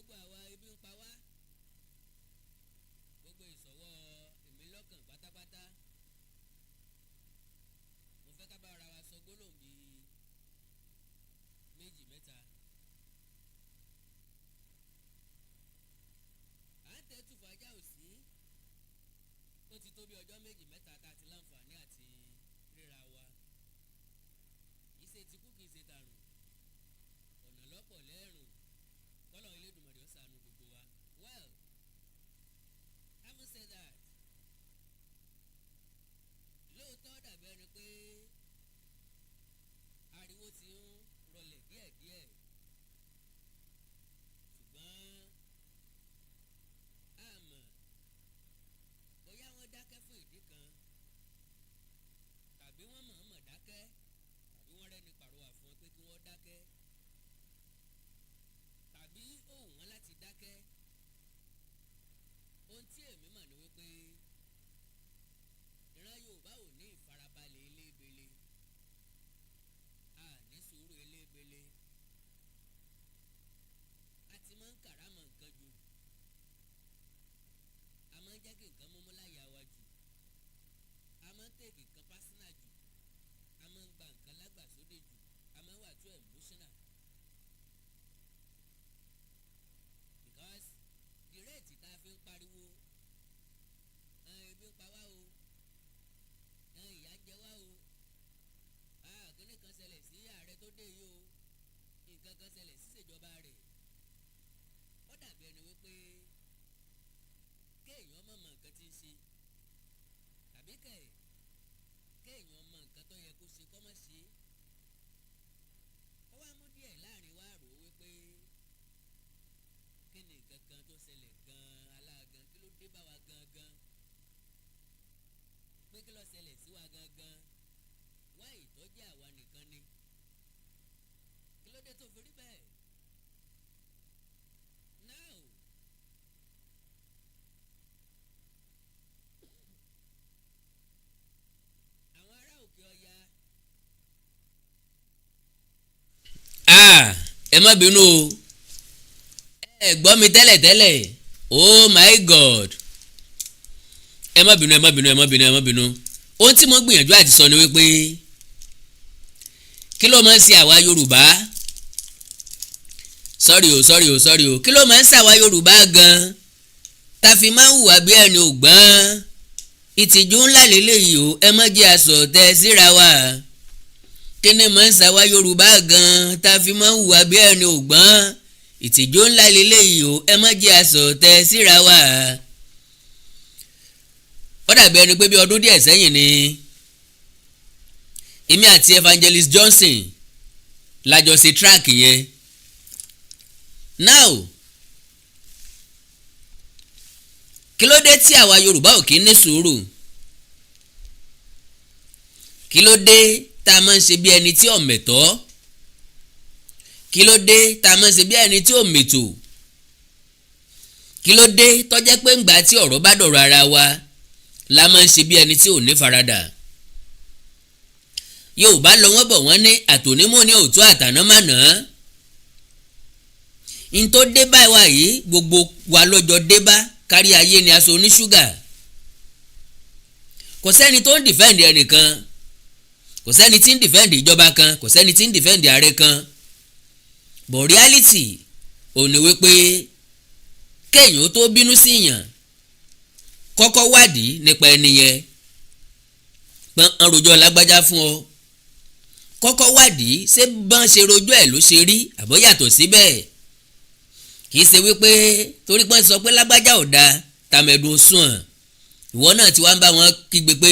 gbogbo àwa ebi ń pa wá gbogbo ìsọ̀wọ́ èmi lọ́kàn pátápátá mo fẹ́ ká bá ara wa sọ gbólóhùn bíi méjì mẹ́ta. à ń tẹ́tù fàájà òsì ó ti tó bí ọjọ́ méjì mẹ́ta tá a ti láǹfààní àti ríra wa kì í ṣe tikú kì í ṣe tàrùn ọ̀nà lọ́pọ̀ lẹ́rùn kọ́lọ̀ Elédùmarè ó ṣàánú gbogbo wa. Well, having said that, lóòótọ́ dàbí ẹni pé ariwo ti ń rọlẹ̀ díẹ̀díẹ̀ ṣùgbọ́n àmọ́ bóyá wọ́n dákẹ́ fún ìdí kan tàbí wọ́n mọ̀ọ́mọ̀ dákẹ́ tàbí wọ́n rẹ́ni pàrọwà fún wọn pé kí wọ́n dákẹ́ tàbí òun wọn láti dákẹ́. Ohun tí èmi mọ̀ ni wípé ìran Yorùbá ò ní ìfarabalẹ̀ eléebele a ní sùúrù eléebele a ti máa ń kàrámọ̀ nǹkan jù a máa ń jẹ́ kí nǹkan múmú láyà wa jù a máa ń tèkì nǹkan pásínà jù a máa ń gba nǹkan lágbàsódè jù a máa ń wà tó emotional because the rate tá a fi ń pariwo ebi ń pa wá o ìyà ń jẹ wá o kíní kan ṣẹlẹ̀ sí ààrẹ tó dé yìí o nǹkan kan ṣẹlẹ̀ sí ìṣèjọba rẹ̀ ó dàbí ẹni wípé kéèyàn mọ̀ nǹkan tí ń ṣe tàbí kéèyàn mọ̀ nǹkan tó yẹ kó ṣe kó má ṣe ó wá mú díẹ̀ láàrin wá rò ó wípé kí ni nǹkan kan tó ṣẹlẹ̀ gan-an aláàgán kí ló dé bá wa gan-an pé kí ló ṣẹlẹ̀ sí wa gan-an wá ìtọ́jú àwa nìkan ni kí ló dé tó fi rí bẹ́ẹ̀. Now àwọn ará òkè ọya ẹ má bínú o ẹ gbọ́ mi tẹ́lẹ̀tẹ́lẹ̀ oh my god ẹ má bínú ohun tí mo gbìyànjú àti sọ ni wípé kí ló máa ń ṣe àwa Yorùbá sorry o kí ló máa ń ṣe àwa Yorùbá gan ta fi máa ń hùwà bí ẹni ògbọ́n ìtìjú ńlá lélẹ́yìí o ẹ má jẹ́ aṣọ tẹ síra wa kí ni máa ń ṣe àwa Yorùbá gan ta fi máa ń hùwà bí ẹni ògbọ́n ìtìjú ńlá lélẹ́yìí o ẹ má jẹ́ aṣọ tẹ síra wa. Ó dàbí ẹni pé bí ọdún díẹ̀ sẹ́yìn ni èmi àti Evangelist Johnson lájọ ṣe track yẹn. Now kí ló dé tí àwa Yorùbá ò kí ní sùúrù? Kí ló dé tá a máa ń ṣe bí ẹni tí ò mẹ̀tọ́? Kí ló dé tá a máa ń ṣe bí ẹni tí ò mẹ̀tò? Kí ló dé tó jẹ́ pé ńgbà tí ọ̀rọ̀ bá dọ̀rọ̀ ara wa la máa ń ṣe bí ẹni tí ò ní faradà? Yorùbá lọ wọ́n bọ̀ wọ́n ní àtònímọ̀ ní òtún àtànámànà n tó dé báyìí wá yìí gbogbo wa lọ́jọ́ dé bá kárí ayé ni aṣọ oníṣúgà. Kò sẹ́ni tó ń dìfẹ́ǹdì ẹnìkan, kò sẹ́ni tí ń dìfẹ́ǹdì ìjọba kan, kò sẹ́ni tí ń dìfẹ́ǹdì ààrẹ kan, but reality ò ní wípé kéèyàn tó bínú sí yàn kọ́kọ́ wádìí nípa ẹni yẹn pọ́n rojọ́ lágbájá fún ọ, kọ́kọ́ wádìí ṣé bọ́n ṣe rojọ́ ẹ̀ ló ṣe rí àbọ̀ yàtọ̀ síbẹ̀. Kì í ṣe wípé torí pọ́n sọ pé lágbájá ò dáa tàmẹ̀dùn sùn ìwọ náà ti wá ń bá wọn kígbe pé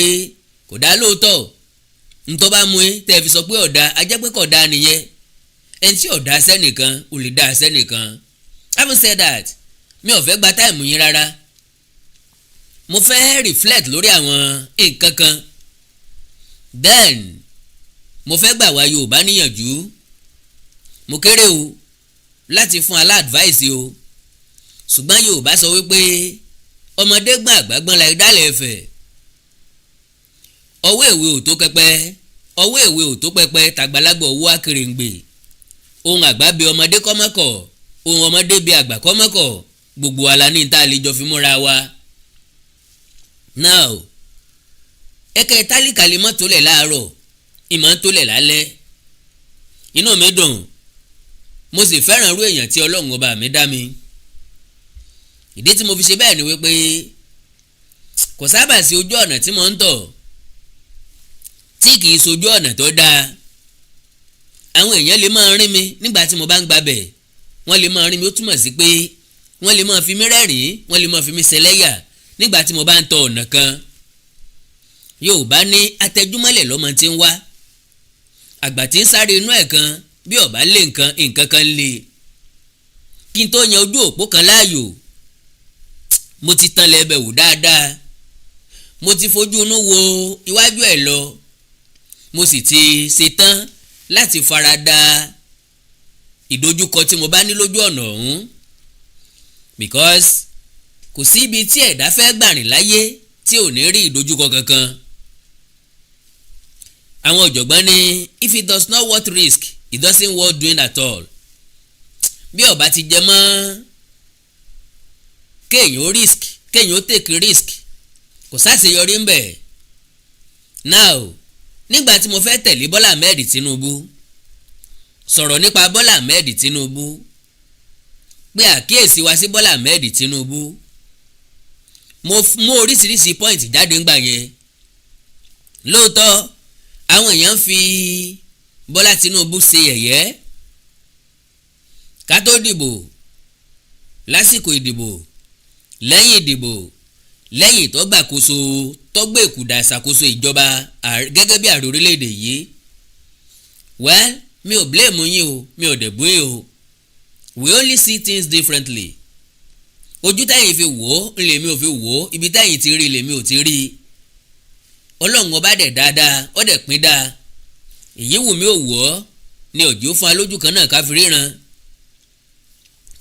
kò dá lóòótọ́ ntọ́ bá mú ẹ tẹ́ fi sọ pé ọ̀dà ajẹ́ pé kò dá nìyẹn ẹni tí ọ̀dà sẹ́nìkan ò lè dá sẹ́nìkan. Having said that, mi ò fẹ́ gba táìmù yín rárá, mo fẹ́ reflect lórí àwọn nǹkan kan, then mo fẹ́ gbà wá Yorùbá níyànjú. Mo kéré o láti fún alá advice o, ṣùgbọ́n Yorùbá sọ wípé ọmọdé gbọ́n àgbà gbọ́n la ìdálẹ̀ ẹ̀fẹ̀. Ọwọ́ èwe ò tó kẹpẹ, ọwọ́ èwe ò tó pẹpẹ tàgbàlagbà owó akèrèǹgbè. Ohun àgbà bí ọmọdé kọ́mọ́kọ̀ ohun ọmọdé bíi àgbà kọ́mọ́kọ̀ gbogbo wa la ní tá a lè jọ fi múra wa. now ẹ̀kẹ́ tálíkà lè mọ́ tó lẹ̀ láàárọ̀ ìmọ̀ ń tó lẹ̀ lálẹ́. inú mi dùn mo sì fẹ́ràn irú èèyàn tí Ọlọ́run ọba mi dá mi. ìdí tí mo fi ṣe bẹ́ẹ̀ ni wípé kò sábà sí ojú ọ̀nà tí mo ń tọ̀ tí kì í sojú ọ̀nà tó dáa. àwọn èèyàn lè máa rí mi nígbà tí mo bá ń gbabẹ̀ wọ́n lè máa rí mi ó túmọ̀ sí pé wọ́n lè máa fi mí rẹ́rìn-ín wọ́n lè máa fi mí ṣẹlẹ́yà nígbà tí mo bá ń tọ ọ̀nà kan. Yorùbá ní atẹjúmọ́lẹ̀ lọ́mọ tí ń wá àgbà tí ń sáré inú ẹ̀ kan bí ọ̀bá lé nǹkan kan lé. kí n tó yan ojú òpó kan láàyò mo ti tan lẹ́bẹ̀ wò dáadáa mo ti fojú inú wo iwájú ẹ̀ lọ mo sì ti ṣetán láti farada ìdojúkọ tí mo bá ní lójú ọ̀nà ọ̀hún because kò sí ibi tí ẹ̀dá fẹ́ gbàrìn láyé tí ò ní rí ìdojúkọ kankan. àwọn ọ̀jọ̀gbọ́n ní if it does not worth risk it doesn't worth doing at all. bí ó bá ti jẹ mọ́ kéèyàn ó take risk kò sáṣeyọrí ń bẹ̀. now nígbà tí mo fẹ́ tẹ̀lé Bọ́lá Ahmed Tinubu sọ̀rọ̀ nípa Bọ́lá Ahmed Tinubu pé àkíyèsí wa sí Bọ́lá Ahmed Tinubu mo mú oríṣiríṣi point jáde ńgbà yẹn. lóòótọ́ àwọn èèyàn fi Bọ́lá Tinubu ṣe yẹ̀yẹ́ ká tó dìbò lásìkò ìdìbò lẹ́yìn ìdìbò lẹ́yìn tó gbàkóso tó gbé ìkùdà ìṣàkóso ìjọba gẹ́gẹ́ bí ààrẹ orílẹ̀-èdè yìí. well mi ò blame yín o mi ò dẹ̀ bú yín o we only see things differently. ojú táyìn fi wò ó ńlẹ̀ mi ò fi wò ó ibi táyìn ti rí lèmi ò ti rí. Ọlọ́run ọba dẹ̀ dáadáa ó dẹ̀ pín dáa èyí wù mí ò wò ọ́ ni òjò fún alójú kan náà ká fi ríran.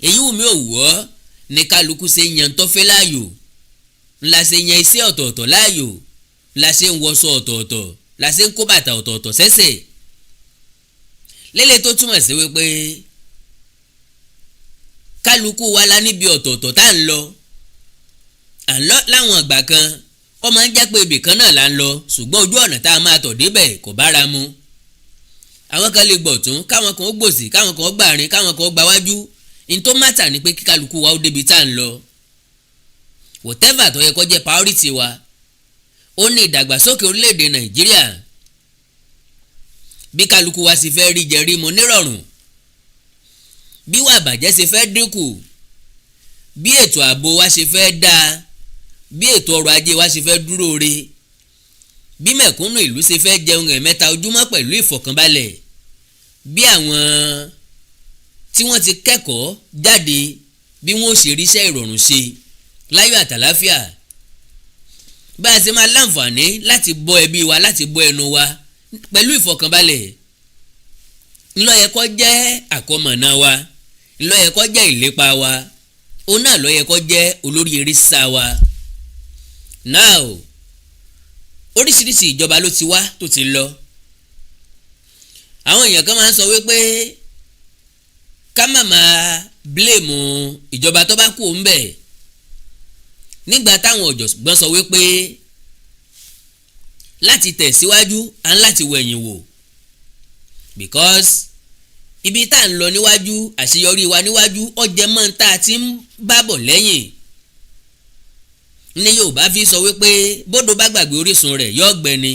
èyí wù mí ò wò ọ́ ni kálukú ṣe yan tó fẹ́ láàyò ńlá ṣe yan iṣẹ́ ọ̀tọ̀ọ̀tọ̀ láàyò la ṣe ń wọṣọ ọ̀tọ̀ọ̀tọ̀ la ṣe ń kó bàtà ọ̀tọ̀ọ̀tọ̀ sẹ́sẹ̀. lélẹ̀ tó túmọ̀ sí wípé kálukú wa la níbi ọ̀tọ̀ọ̀tọ̀ tá à ń lọ láwọn àgbà kan ó máa ń jẹ́ pé ibì kan náà là ń lọ ṣùgbọ́n ojú ọ̀nà tá a máa tọ̀ débẹ̀ kò bára mu. àwọn kan lè gbọ̀tún káwọn kan ó gbòsì káwọn kan ó gbàrin káwọn kan ó gbáwájú in tó mátà ni pé kí kálukú wa ó débi tá à ń lọ. whatever tó yẹ kó jẹ́ priority wa ó ní ìdàgbàsókè orílẹ̀-èdè Nàìjíríà bí kálukú wa sì fẹ́ rí jẹ rí mu nírọ̀rùn bí wà bàjẹ́ ṣe fẹ́ dínkù bí ètò ààbò wa ṣe fẹ́ dáa bí ètò ọrọ̀ ajé wa ṣe fẹ́ dúró re bí mẹ̀kúnnù ìlú ṣe fẹ́ jẹun ẹ̀mẹ́ta ojúmọ́ pẹ̀lú ìfọ̀kànbalẹ̀ bí àwọn tí wọ́n ti kẹ́kọ̀ọ́ jáde bí wọ́n ó ṣe ríṣẹ́ ìrọ̀rùn ṣe láyọ̀ àtàláfíà bá a ṣe máa láǹfààní láti bọ́ ẹbí wa láti bọ́ ẹnu wa pẹ̀lú ìfọ̀kànbalẹ̀ ńlọ yẹ kó jẹ́ àkọmọ̀nà wa ńlọ yẹ kó jẹ́ ìlépa wa òun náà ló yẹ kó jẹ́ olórí eréṣà wa. now oríṣiríṣi ìjọba ló ti wá tó ti lọ. àwọn èèyàn kan máa ń sọ wípé ká má máa blame ìjọba tó bá kú òun bẹ̀ nígbà táwọn ọ̀jọ̀gbọ́n sọ wípé láti tẹ̀síwájú à ń láti wẹ̀yìn wò because ibi tá à ń lọ níwájú àṣeyọrí wa níwájú ọjẹ́ mọ́ tá a ti ń bábọ̀ lẹ́yìn ní Yorùbá fi sọ wípé bódò bá gbàgbé orísun rẹ̀ yọ ọgbẹ́ ni.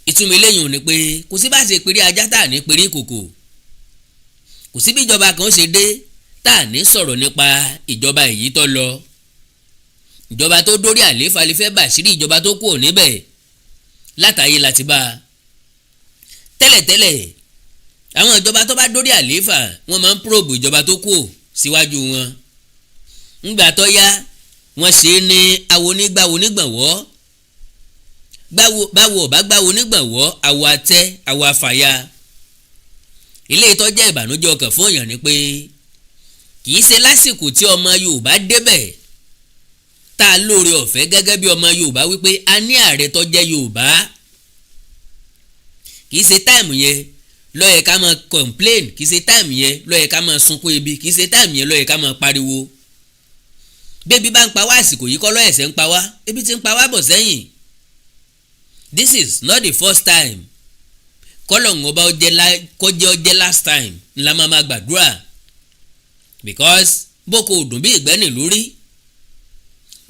ìtumọ̀ eléyìí ò ní pé kò sí bá ṣe péré ajá tá à ní péré kòkò kò sí bí ìjọba kan ṣe dé tá à ní sọ̀rọ̀ nípa ìjọba èyí tó lọ. ìjọba tó dórí àlééfà lè fẹ́ bàṣírí ìjọba tó kù níbẹ̀ látàyè láti bá a. tẹ́lẹ̀tẹ́lẹ̀ àwọn ìjọba tó bá dórí àlééfà wọ́n máa ń probe ìjọba tó kù síwájú wọn. ńgbà tó yá wọ́n ṣe é ní awo nígbàwo nígbàwọ́ báwo ọ̀bá gbàwo nígbàwọ́ àwọ̀ àtẹ àwọ̀ àfàyà. ilé ìtọ́jú ìbànújẹ́ ọkàn fún èèyàn ni pé kì í ṣe lásìkò tí ọmọ Yorùbá débẹ̀ tá a lóore ọ̀fẹ́ gẹ́gẹ́ bí ọmọ Yorùbá wípé a ní ààrẹ tó jẹ́ Yorùbá kì í ṣe táìmù yẹn ló yẹ ká máa complain, kì í ṣe táìmù yẹn ló yẹ ká máa sunkún ebi, kì í ṣe táìmù yẹn ló yẹ ká máa pariwo. Bébí bá ń pa wá àsìkò yìí kọ́ ló ẹ̀sẹ̀ ń pa wá, ebi ti ń pa wá bọ̀ sẹ́yìn. This is not the first time. Kọ́lọ̀hún ọba kọjẹ́ ọjẹ́ last time ńlá máa gbàdúrà, because boko òdùn bí ìgbẹ́ni lórí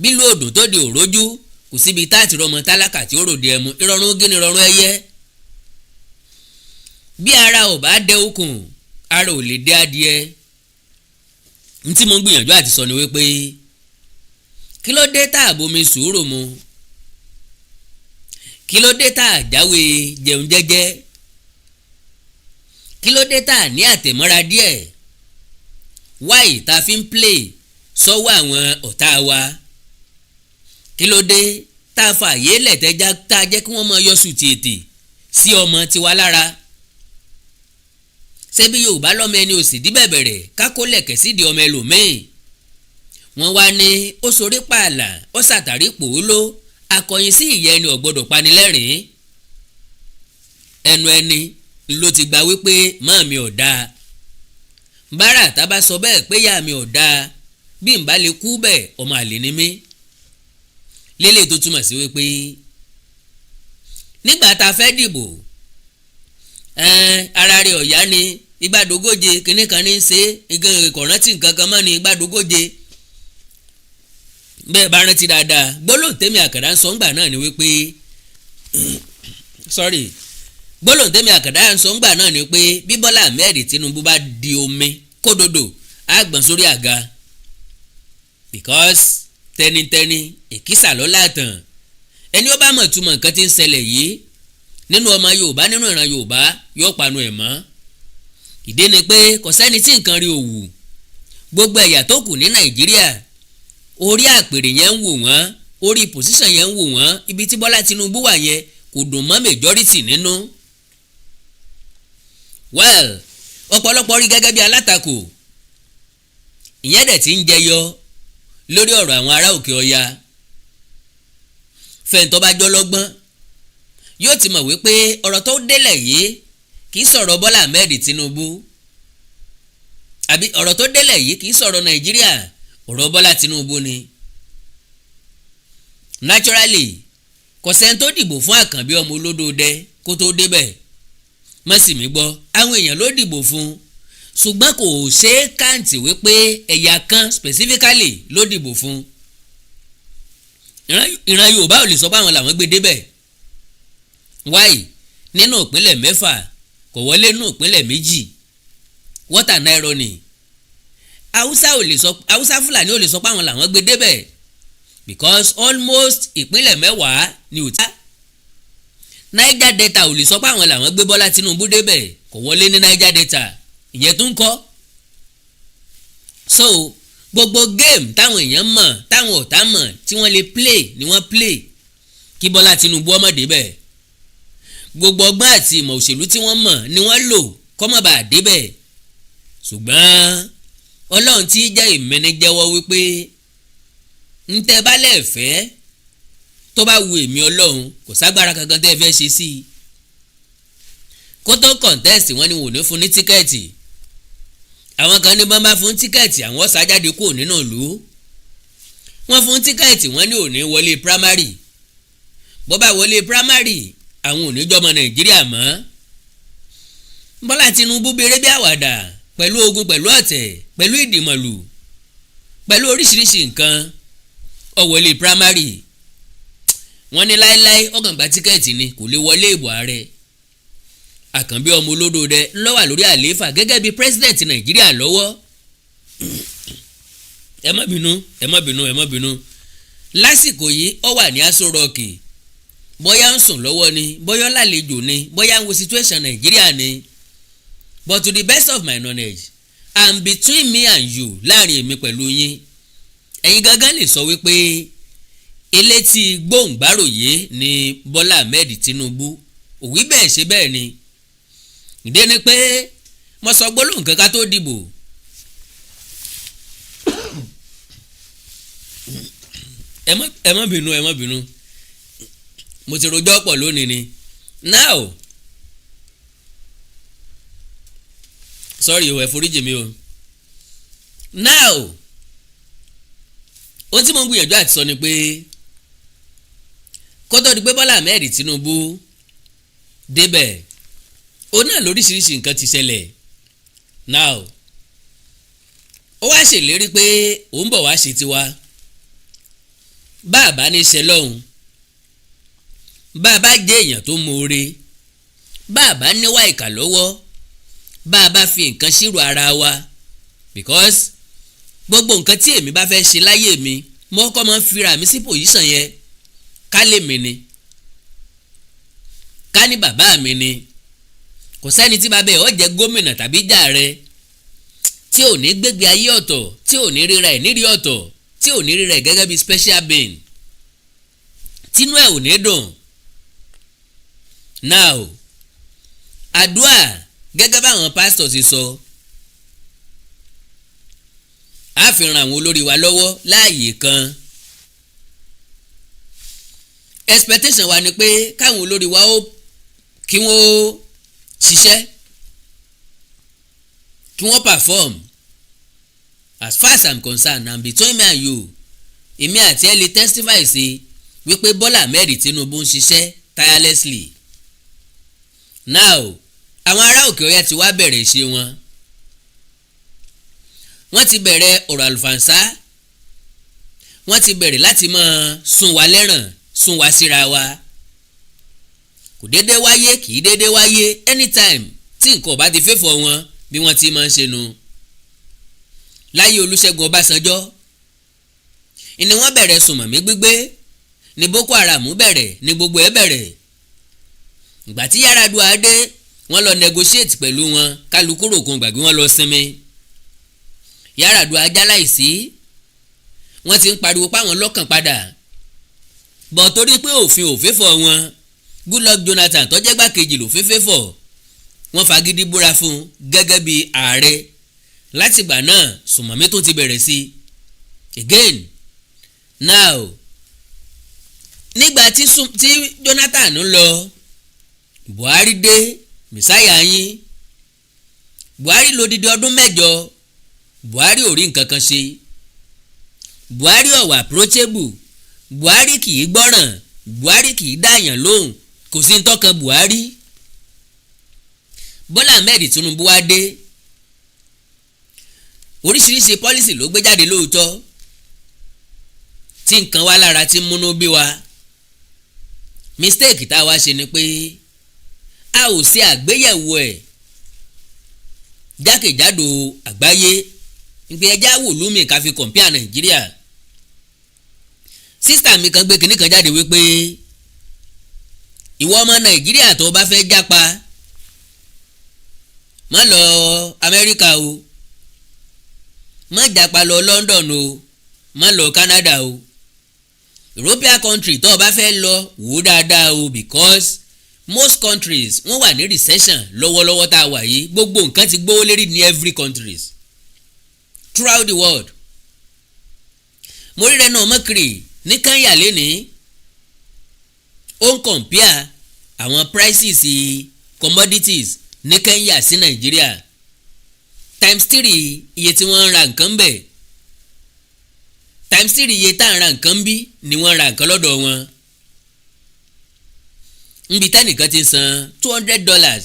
bílú òdùn tó di òrójú kò síbi táàtì rọmọ tálákà tí ó ròde ẹmu, ìrọ̀rùn ogé ni ìrọ̀rùn ẹyẹ. Bí ara ò bá dẹ okùn ara ò lè dẹ adìẹ. N tí mo ń gbìyànjú àti sọ ni wípé kí ló dé tá a bomi sùúrù mu, kí ló dé tá a jáwé jẹun jẹ́jẹ́, kí ló dé tá a ní àtẹ̀mọ́ra díẹ̀, wáì tá a fi ń play sọ́wọ́ àwọn ọ̀tá wa, kí ló dé tá a fa àyè lẹ̀tẹ́já tá a jẹ́ kí wọ́n máa yọ sùn tètè sí ọmọ tiwa lára. Ṣebí Yorùbá lọ́mọ ẹni ò sì dí bẹ̀bẹ̀rẹ̀ kákó lẹ̀kẹ̀ sídìí ọmọ ẹlòmíì. Wọ́n wá ní ó sorí pààlà ó sàtàrí pòóló akọyin sí ìyá ẹni ò gbọ́dọ̀ panilẹ́rìn. Ẹnu ẹni ló ti gba wípé mọ́ mi ò dáa. Bára àtàbá sọ bẹ́ẹ̀ pé yá mi ò dáa, bí n bá lè kú bẹ́ẹ̀ ọmọ àlè ni mí. Lélẹ̀ tó túmọ̀ sí wípé nígbà tá a fẹ́ dìbò ara rẹ̀ ọ̀yá ni igbádogóje kínní kan ní í ṣe ìkọ̀rántì nǹkan kan mọ́ ni igbádogóje. Bẹ́ẹ̀ bá rántí dáadáa gbólóhùn tẹ́mi àkàdá ń sọ ńgbà náà ni wípé gbólóhùn tẹ́mi àkàdá ń sọ ńgbà náà ni pé bí Bọ́lá Ahmed Tinubu bá di omi kódòdò á gbọ̀n sórí àga, because tẹnitẹni èkísà lọ́la tàn. Ẹni ó bá mọ̀ túmọ̀ nǹkan tí ń ṣẹlẹ̀ yìí nínú ọmọ Yorùbá nínú ìran Yorùbá yóò panu ẹ̀ mọ́. Ìdí ni pé kò sẹ́ni tí nǹkan rí òwú. Gbogbo ẹ̀yà tó kù ní Nàìjíríà orí àpèrè yẹn ń wò wọ́n, orí pòsíṣàn yẹn ń wò wọ́n, ibi tí Bọ́lá Tinubu wà yẹn kò dùn mọ́ majority nínú. Well, ọ̀pọ̀lọpọ̀ rí gẹ́gẹ́ bí alátakò. Ìyẹn dẹ̀ ti ń jẹyọ lórí ọ̀rọ̀ àwọn ará òkè ọya. Fẹ̀ǹtọ́ bá jọ lọ́gbọ́n yóò ti mọ̀ wípé ọ̀rọ̀ tó délẹ̀ yìí kì í sọ̀rọ̀ Bọ́lá Ahmed Tinubu, àbí ọ̀rọ̀ tó délẹ̀ yìí kì í sọ̀rọ̀ Nàìjíríà, ọ̀rọ̀ Bọ́lá Tinubu ni. Naturally kò sẹ́ni tó dìbò fún Àkànbí ọmọ olódòdẹ kó tó débẹ̀. Mọ́sìmí gbọ́ àwọn èèyàn ló dìbò fún, ṣùgbọ́n kò ṣeé káǹtì wípé ẹ̀yà kan specifically ló dìbò fún. Ìran Yorùbá ò lè sọ pé àwọn làwọn gbé débẹ̀. Wáì nínú ìpínlẹ̀ 6 kò wọlé nínú ìpínlẹ̀ 2. What an irony. Haúsá Fúlàní ò lè sọ pé àwọn làwọn gbé débẹ̀, because almost ìpínlẹ̀ 10 ni ò ta. Niger Delta ò lè sọ pé àwọn làwọn gbé Bọ́lá Tinubu débẹ̀, kò wọlé ní Niger Delta, ìyẹn tún kọ́. So gbogbo game táwọn èèyàn mọ̀ táwọn ọ̀tá mọ̀ tí wọ́n lè play ni wọ́n play kí Bọ́lá Tinubu ọmọ débẹ̀. Gbogbo ọgbọ́n àti ìmọ̀ òṣèlú tí wọ́n mọ̀ ni wọ́n lò kọ́mọ̀ bá débẹ̀. Ṣùgbọ́n Ọlọ́run tí jẹ́ ìmẹ́ni jẹ́wọ́ wípé ń tẹ́ bá lẹ́ẹ̀fẹ́ tó bá wu èmi Ọlọ́run kò ságbára kankan tẹ́ ẹ fẹ́ ṣe sí i. Kótó contest wọn ni wò ní fún ní tíkẹ́ẹ̀tì. Àwọn kan ní bọ́n bá fún tíkẹ́ẹ̀tì àwọn sájáde kúrò nínú ìlú. Wọ́n fún tíkẹ́ẹ̀tì wọn ní òní wọlé primary. Bó bá wọlé primary àwọn ò ní jọmọ Nàìjíríà mọ́. Bọ́lá Tinubu béèrè bí àwàdà pẹ̀lú ogun pẹ̀lú ọ̀tẹ̀ pẹ̀lú ìdìmọ̀lù pẹ̀lú oríṣiríṣi nǹkan ó wọlé primary. Wọ́n ní láéláé ọ̀gàn gba tíkẹ́ẹ̀tì ni kò lè wọlé ìbò ààrẹ. Àkànbí ọmọ olódòdẹ ló wà lórí àlééfà gẹ́gẹ́ bí president Nàìjíríà lọ́wọ́. ẹ má bínú lásìkò yìí ó wà ní Aso Rock, bóyá ń sùn lọ́wọ́ ni bóyá lálejò ni bóyá ń wo situation Nàìjíríà ni, but to the best of my knowledge and between me and you, láàrin èmi pẹ̀lú yín, ẹ̀yin gangan lè sọ wípé elétí gbóǹgbàròyé ni Bọ́lá Ahmed Tinubu, òwí bẹ́ẹ̀ ṣe bẹ́ẹ̀ ni. Ìdí ni pé mo sọ gbólóhùn kan ká tó dìbò. ẹ má bínú mo ti rojọ́ pọ̀ lónìí ni. Now sorry o ẹ foríjì mi o. now ohun tí mo ń gbìyànjú àti sọ ni pé kó tó di pé Bọ́lá Ahmed Tinubu débẹ̀ ó náà lóríṣiríṣi nǹkan ti ṣẹlẹ̀. now ó wá ṣèlérí pé òun bọ̀ wá ṣe tiwa bá a bá ní ṣe lọ́hùn bá a bá jẹ́ èèyàn tó mọ̀ọ́re bá a bá níwá ìkà lọ́wọ́ bá a bá fi nǹkan ṣírò ara wa because gbogbo nǹkan tí èmi bá fẹ́ ṣe láyé mi mo kọ́ máa ń fira mi sí pòsíṣàn yẹn ká lè mi ni ká ní bàbá mi ni kò sẹ́ni tí bàbá ẹ̀ ọ́ jẹ́ gómìnà tàbí jàre tí ò ní gbégbé ayé ọ̀tọ̀ tí ò ní ríra ẹ̀ nírí ọ̀tọ̀ tí ò ní ríra ẹ̀ gẹ́gẹ́ bí special being tínú ẹ̀ ò ní dùn. now àdúà gẹ́gẹ́ báwọn pastors ti sọ á fi ran àwọn olórí wa lọ́wọ́ láàyè kan. expectation wa ni pé káwọn olórí wa ó kí wọ́n ṣiṣẹ́ kí wọ́n perform. as far as I'm concerned and between me and you èmi àti ẹ lè testify sí wípé Bọ́lá Ahmed Tinubu ń ṣiṣẹ́ tirelessly. now àwọn ará òkè ọya ti wá bẹ̀rẹ̀ ṣe wọn. wọ́n ti bẹ̀rẹ̀ ọ̀rọ̀ àlùfànṣá wọ́n ti bẹ̀rẹ̀ láti máa sún wa lẹ́ràn sún wa síra wa. kò déédé wáyé kì í déédé wáyé anytime tí nǹkan ò bá ti fẹ́fọ̀ wọn bí wọ́n ti máa ń ṣe nu. láyé Olúṣẹ́gun Ọbásanjọ́ ni wọ́n bẹ̀rẹ̀ sùnmọ̀mí gbígbé ní Boko Haram bẹ̀rẹ̀ ní gbogbo ẹ̀ bẹ̀rẹ̀. ìgbà tí Yar'Adua dé wọ́n lọ negotiate pẹ̀lú wọn kálukú rògùn gbàgbé wọ́n lọ sinmi. Yar'Adua jáláìsí wọ́n ti ń pariwo páwọn lọ́kàn padà bọ̀ torí pé òfin òféfọ̀ wọn Goodluck Jonathan tó jẹ́ gbàkejì ló fẹ́fẹ́fọ̀ wọ́n fagídí búra fún gẹ́gẹ́ bí ààrẹ. látìgbà náà sùnmọ̀mí tó ti bẹ̀rẹ̀ sí again. now nígbà tí Jonathan ń lọ Buhari dé mẹsáyà yín. Buhari lódìdí ọdún 8 Buhari ò rí nǹkan kan ṣe. Buhari ò wà approachable. Buhari kì í gbọ́ràn. Buhari kì í dáyàn lóhùn. kò sí ntọ́kan Buhari. Bọ́lá Ahmed Tinubu wá dé oríṣiríṣi pọ́lísì ló gbé jáde lóòótọ́ tí nǹkan wá lára tí múnú bí wa. mistake tá a wá ṣe ni pé a ò ṣe àgbéyẹ̀wò ẹ̀ jákèjádò àgbáyé ìgbé ẹja wò lómi ká fi compare Nàìjíríà. sísítà mi kan gbé kinní kan jáde wípé ìwọ ọmọ Nàìjíríà tó bá fẹ́ jápa má lọ Amẹ́ríkà o má jápa lọ London o má lọ Canada o European country tó o bá fẹ́ lọ wò ó dáadáa o because most countries wọ́n wà ní recession lọ́wọ́lọ́wọ́ tá a wà yìí gbogbo nǹkan ti gbówó lérí ní every countries throughout the world. mo rí rẹ náà mọ́kìrì ní Kenya lénìí ó ń compare àwọn prices commodities ní Kenya sí Nàìjíríà ×3 iye tí wọ́n ń ra nǹkan bẹ̀ ×3 iye tá à ń ra nǹkan bí ni wọ́n ra nǹkan lọ́dọ̀ wọn. nbi tẹ́nìkan ti san $200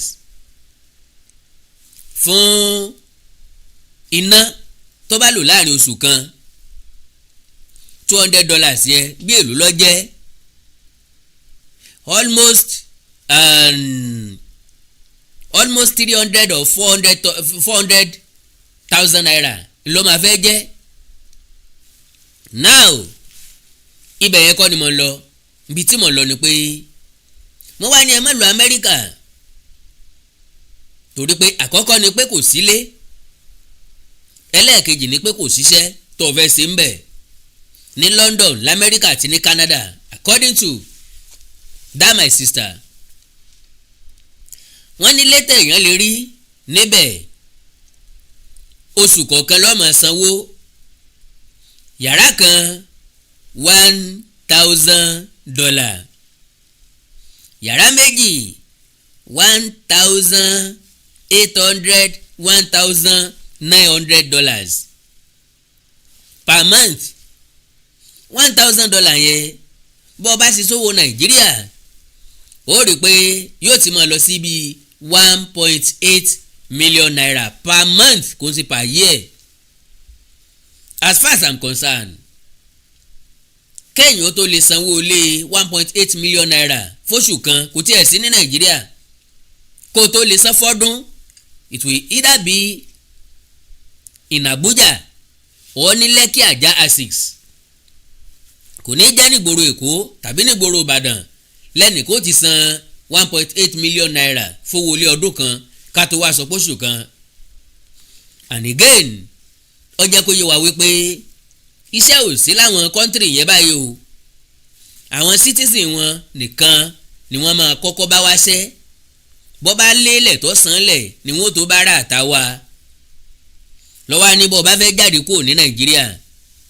fún iná tó bá lò láàrin oṣù kan $200 yẹn bí èlò ló jẹ́ almost 300 or 400,000 naira ló máa fẹ́ jẹ́. now ibẹ̀ yẹn kọ́ ni mo ń lọ ibi tí mo ń lọ ni pé mo wá ní ẹ má lọ Amẹ́ríkà torí pé àkọ́kọ́ ni pé kò sílé ẹlẹ́ẹ̀kejì ni pé kò síṣẹ́ tó fẹ́ ṣe ń bẹ̀ ní London l'Amẹ́ríkà àti ní Canada according to that my sister. wọ́n ní létà èèyàn lè rí níbẹ̀ oṣù kọ̀ọ̀kan ló máa sanwó yàrá kan $1,000 yàrá méjì 1,800 $1,900 per month. $1,000 yẹn bó bá sì sówó Nàìjíríà ó rí i pé yóò ti máa lọ sí bíi 1.8 million naira per month kò sí per year. As far as I'm concerned, kéèyàn tó lè sanwó lé 1.8 million naira fóṣù kan kò tiẹ̀ sí ní Nàìjíríà. Kó tó lè san fọ́dún, it will either be in Abuja or ní Lekki Ajah Asics. Kò ní jẹ́ nígboro Èkó tàbí nígboro Ìbàdàn lẹ́nì kó ti san 1.8 million naira fowó lé ọdún kan ká tó wá sọ póṣù kan. And again, ó jẹ́ kó yé wa wípé iṣẹ́ ò sí láwọn kọ́ńtírì yẹn báyìí o. Àwọn citizen wọn nìkan ni wọ́n máa kọ́kọ́ bá wáṣẹ́. Bọ́ bá lélẹ̀ tó sanlẹ̀ ni wọ́n tó bá rà àtàwà. Lọ́wọ́ ní bọ́ bá fẹ́ jáde kúrò ní Nàìjíríà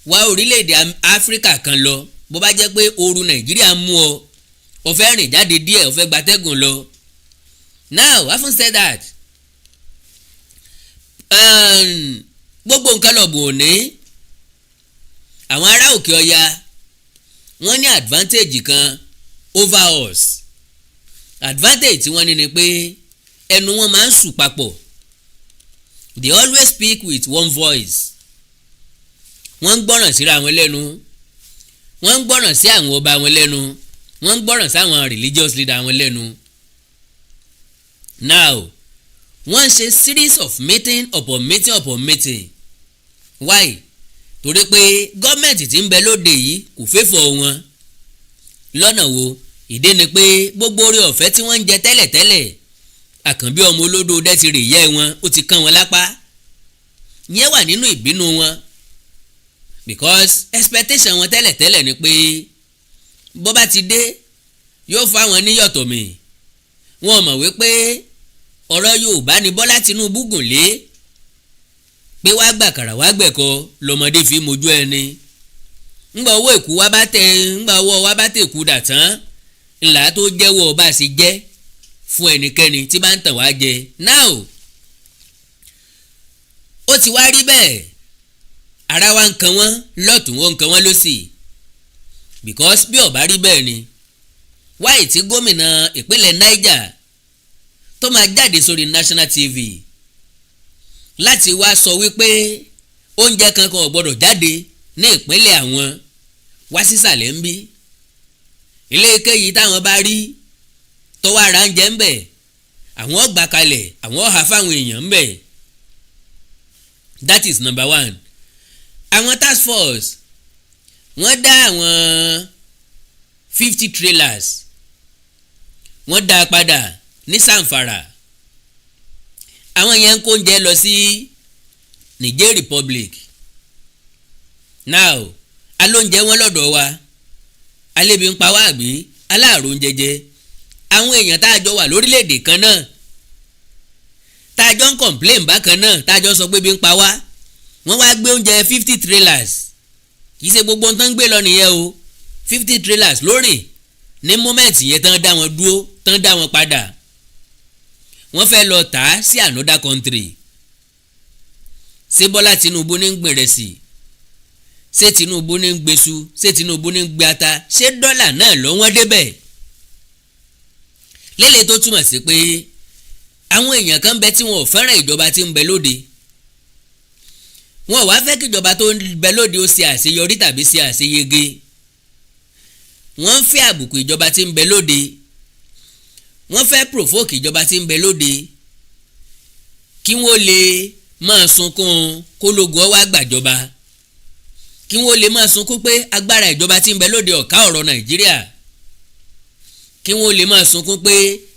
wá orílẹ̀-èdè Áfíríkà kan lọ. Bó bá jẹ́ pé ooru Nàìjíríà mú ọ, o fẹ́ rìn jáde díẹ̀, o fẹ́ gbatẹ́gùn lọ. Now, having said that, gbogbo nǹkan lọ́bùn òní àwọn ará òkè ọya wọ́n ní advantage kan over us. Advantage tí wọ́n ní ni pé ẹnu wọn máa ń sùn papọ̀. They always speak with one voice. Wọ́n ń gbọ́ràn síra wọn lẹ́nu. Wọ́n ń gbọ́ràn sí àwọn ọba wọn lẹ́nu. Wọ́n ń gbọ́ràn sáwọn religious leader wọn lẹ́nu. Now, wọ́n ṣe series of meeting upon meeting upon meeting. Why? Torí pé gọ́ọ̀mẹ̀ntì tí ń bẹ lóde yìí kò fẹ́fọ̀ wọn. Lọ́nà wo? Ìdí ni pé gbogbo oore ọ̀fẹ́ tí wọ́n ń jẹ tẹ́lẹ̀tẹ́lẹ̀ àkànbí ọmọ olódò dẹ́ ti rè yẹ́ wọn, ó ti kán wọn lápá. Yẹn wà nínú ìbínú wọn. Because expectation wọn tẹ́lẹ̀tẹ́lẹ̀ ni pé bó bá ti dé yóò fún àwọn níyọ̀tọ̀ mi. Wọ́n mọ̀ wípé ọ̀rọ̀ Yorùbá ni Bọ́lá Tinubu gùn lé. Pé wá gbàkàrà wá gbẹ̀kọ lọmọdé fi mojú ẹni. Ńgbà owó èkú wá bá tẹ̀ ńgbà owó wá bá tẹ̀ kú dà tán ńlá tó jẹ́wọ́ bá sì jẹ́ fún ẹnikẹ́ni tí bá ń tàn wá jẹ. Now, ó ti wá rí bẹ́ẹ̀. Ara wa ń kan wọ́n lọ́tún wọ́n ń kan wọ́n lósì. Because bí ó bá rí bẹ́ẹ̀ ni wáyé tí gómìnà ìpínlẹ̀ Niger tó máa jáde sórí national TV láti wá sọ wípé oúnjẹ kankan ò gbọdọ̀ jáde ní ìpínlẹ̀ àwọn wá sísàlẹ̀ ń bí. Ilé kéyìí táwọn bá rí tó wá ra oúnjẹ ń bẹ̀ àwọn ọgbà kalẹ̀ àwọn ọ̀hà fáwọn èèyàn ń bẹ̀. That is number one. Àwọn task force wọ́n dá àwọn 50 trailers wọ́n dá a padà ní Zamfara. Àwọn yẹn ń kó oúnjẹ lọ sí Niger Republic. Now, alóúnjẹ wọn lọ́dọ̀ wa alébi ń pa wá àbí aláàrùn jẹjẹ. Àwọn èèyàn tá a jọ wà lórílẹ̀‐èdè kan náà tá a jọ ń complain bákan náà tá a jọ sọ pé bí ń pa wá wọ́n wá gbé oúnjẹ 50 trailers. Kì í ṣe gbogbo ohun tó ń gbé lọ nìyẹn o. 50 trailers lórí ní moment yẹn tán dá wọn dúró tán dá wọn padà. Wọ́n fẹ́ lọ tà á sí another country. Ṣé Bọ́lá Tinubu ní ń gbìn rẹsì? Ṣé Tinubu ní ń gbèsù? Ṣé Tinubu ní ń gbé ata? Ṣé dọ́là náà lọ wọ́n débẹ̀? Lélẹ̀ tó túmọ̀ sí pé àwọn èèyàn kan bẹ tí wọn ò fẹ́ràn ìjọba tí ń bẹ lóde. Wọn ò wá fẹ́ kí ìjọba tó ń bẹ lóde ó ṣe àṣeyọrí tàbí ṣe àṣeyege. Wọ́n ń fẹ́ àbùkù ìjọba tí ń bẹ lóde. Wọ́n fẹ́ provoke ìjọba tí ń bẹ lóde kí wọ́n lè máa sunkún kólógun ó wá gbàjọba. Kí wọ́n lè máa sunkún pé agbára ìjọba tí ń bẹ lóde ò ká ọ̀rọ̀ Nàìjíríà. Kí wọ́n lè máa sunkún pé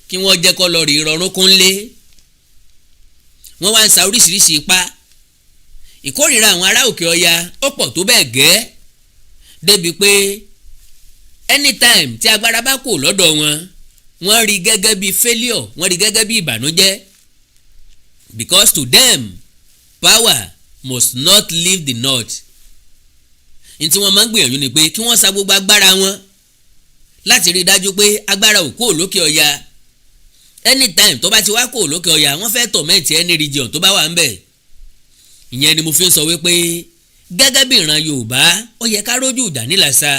kí wọ́n jẹ́ kó lọ rí ìrọ̀rùn kúnlé. Wọ́n wá ń sa oríṣiríṣi ipá. Ìkórìíra àwọn ará òkè ọya ó pọ̀ tó bẹ́ẹ̀ gẹ́ débi pé anytime tí agbára bá kù lọ́dọ̀ wọn wọ́n rí gẹ́gẹ́ bí failure, wọ́n rí gẹ́gẹ́ bí ìbànújẹ́. Because to them power must not leave the north. Ní tí wọ́n máa ń gbìyànjú ni pé kí wọ́n sa gbogbo agbára wọn láti rí i dájú pé agbára ò kúrò lókè ọya. anytime tó bá ti wá kó lókè ọ̀yà wọ́n fẹ́ torment any region tó bá wà ń bẹ̀. ìyẹn ni mo fi ń sọ wípé gẹ́gẹ́ bí ìran Yorùbá ó yẹ ká rójú ìjà nílàsà,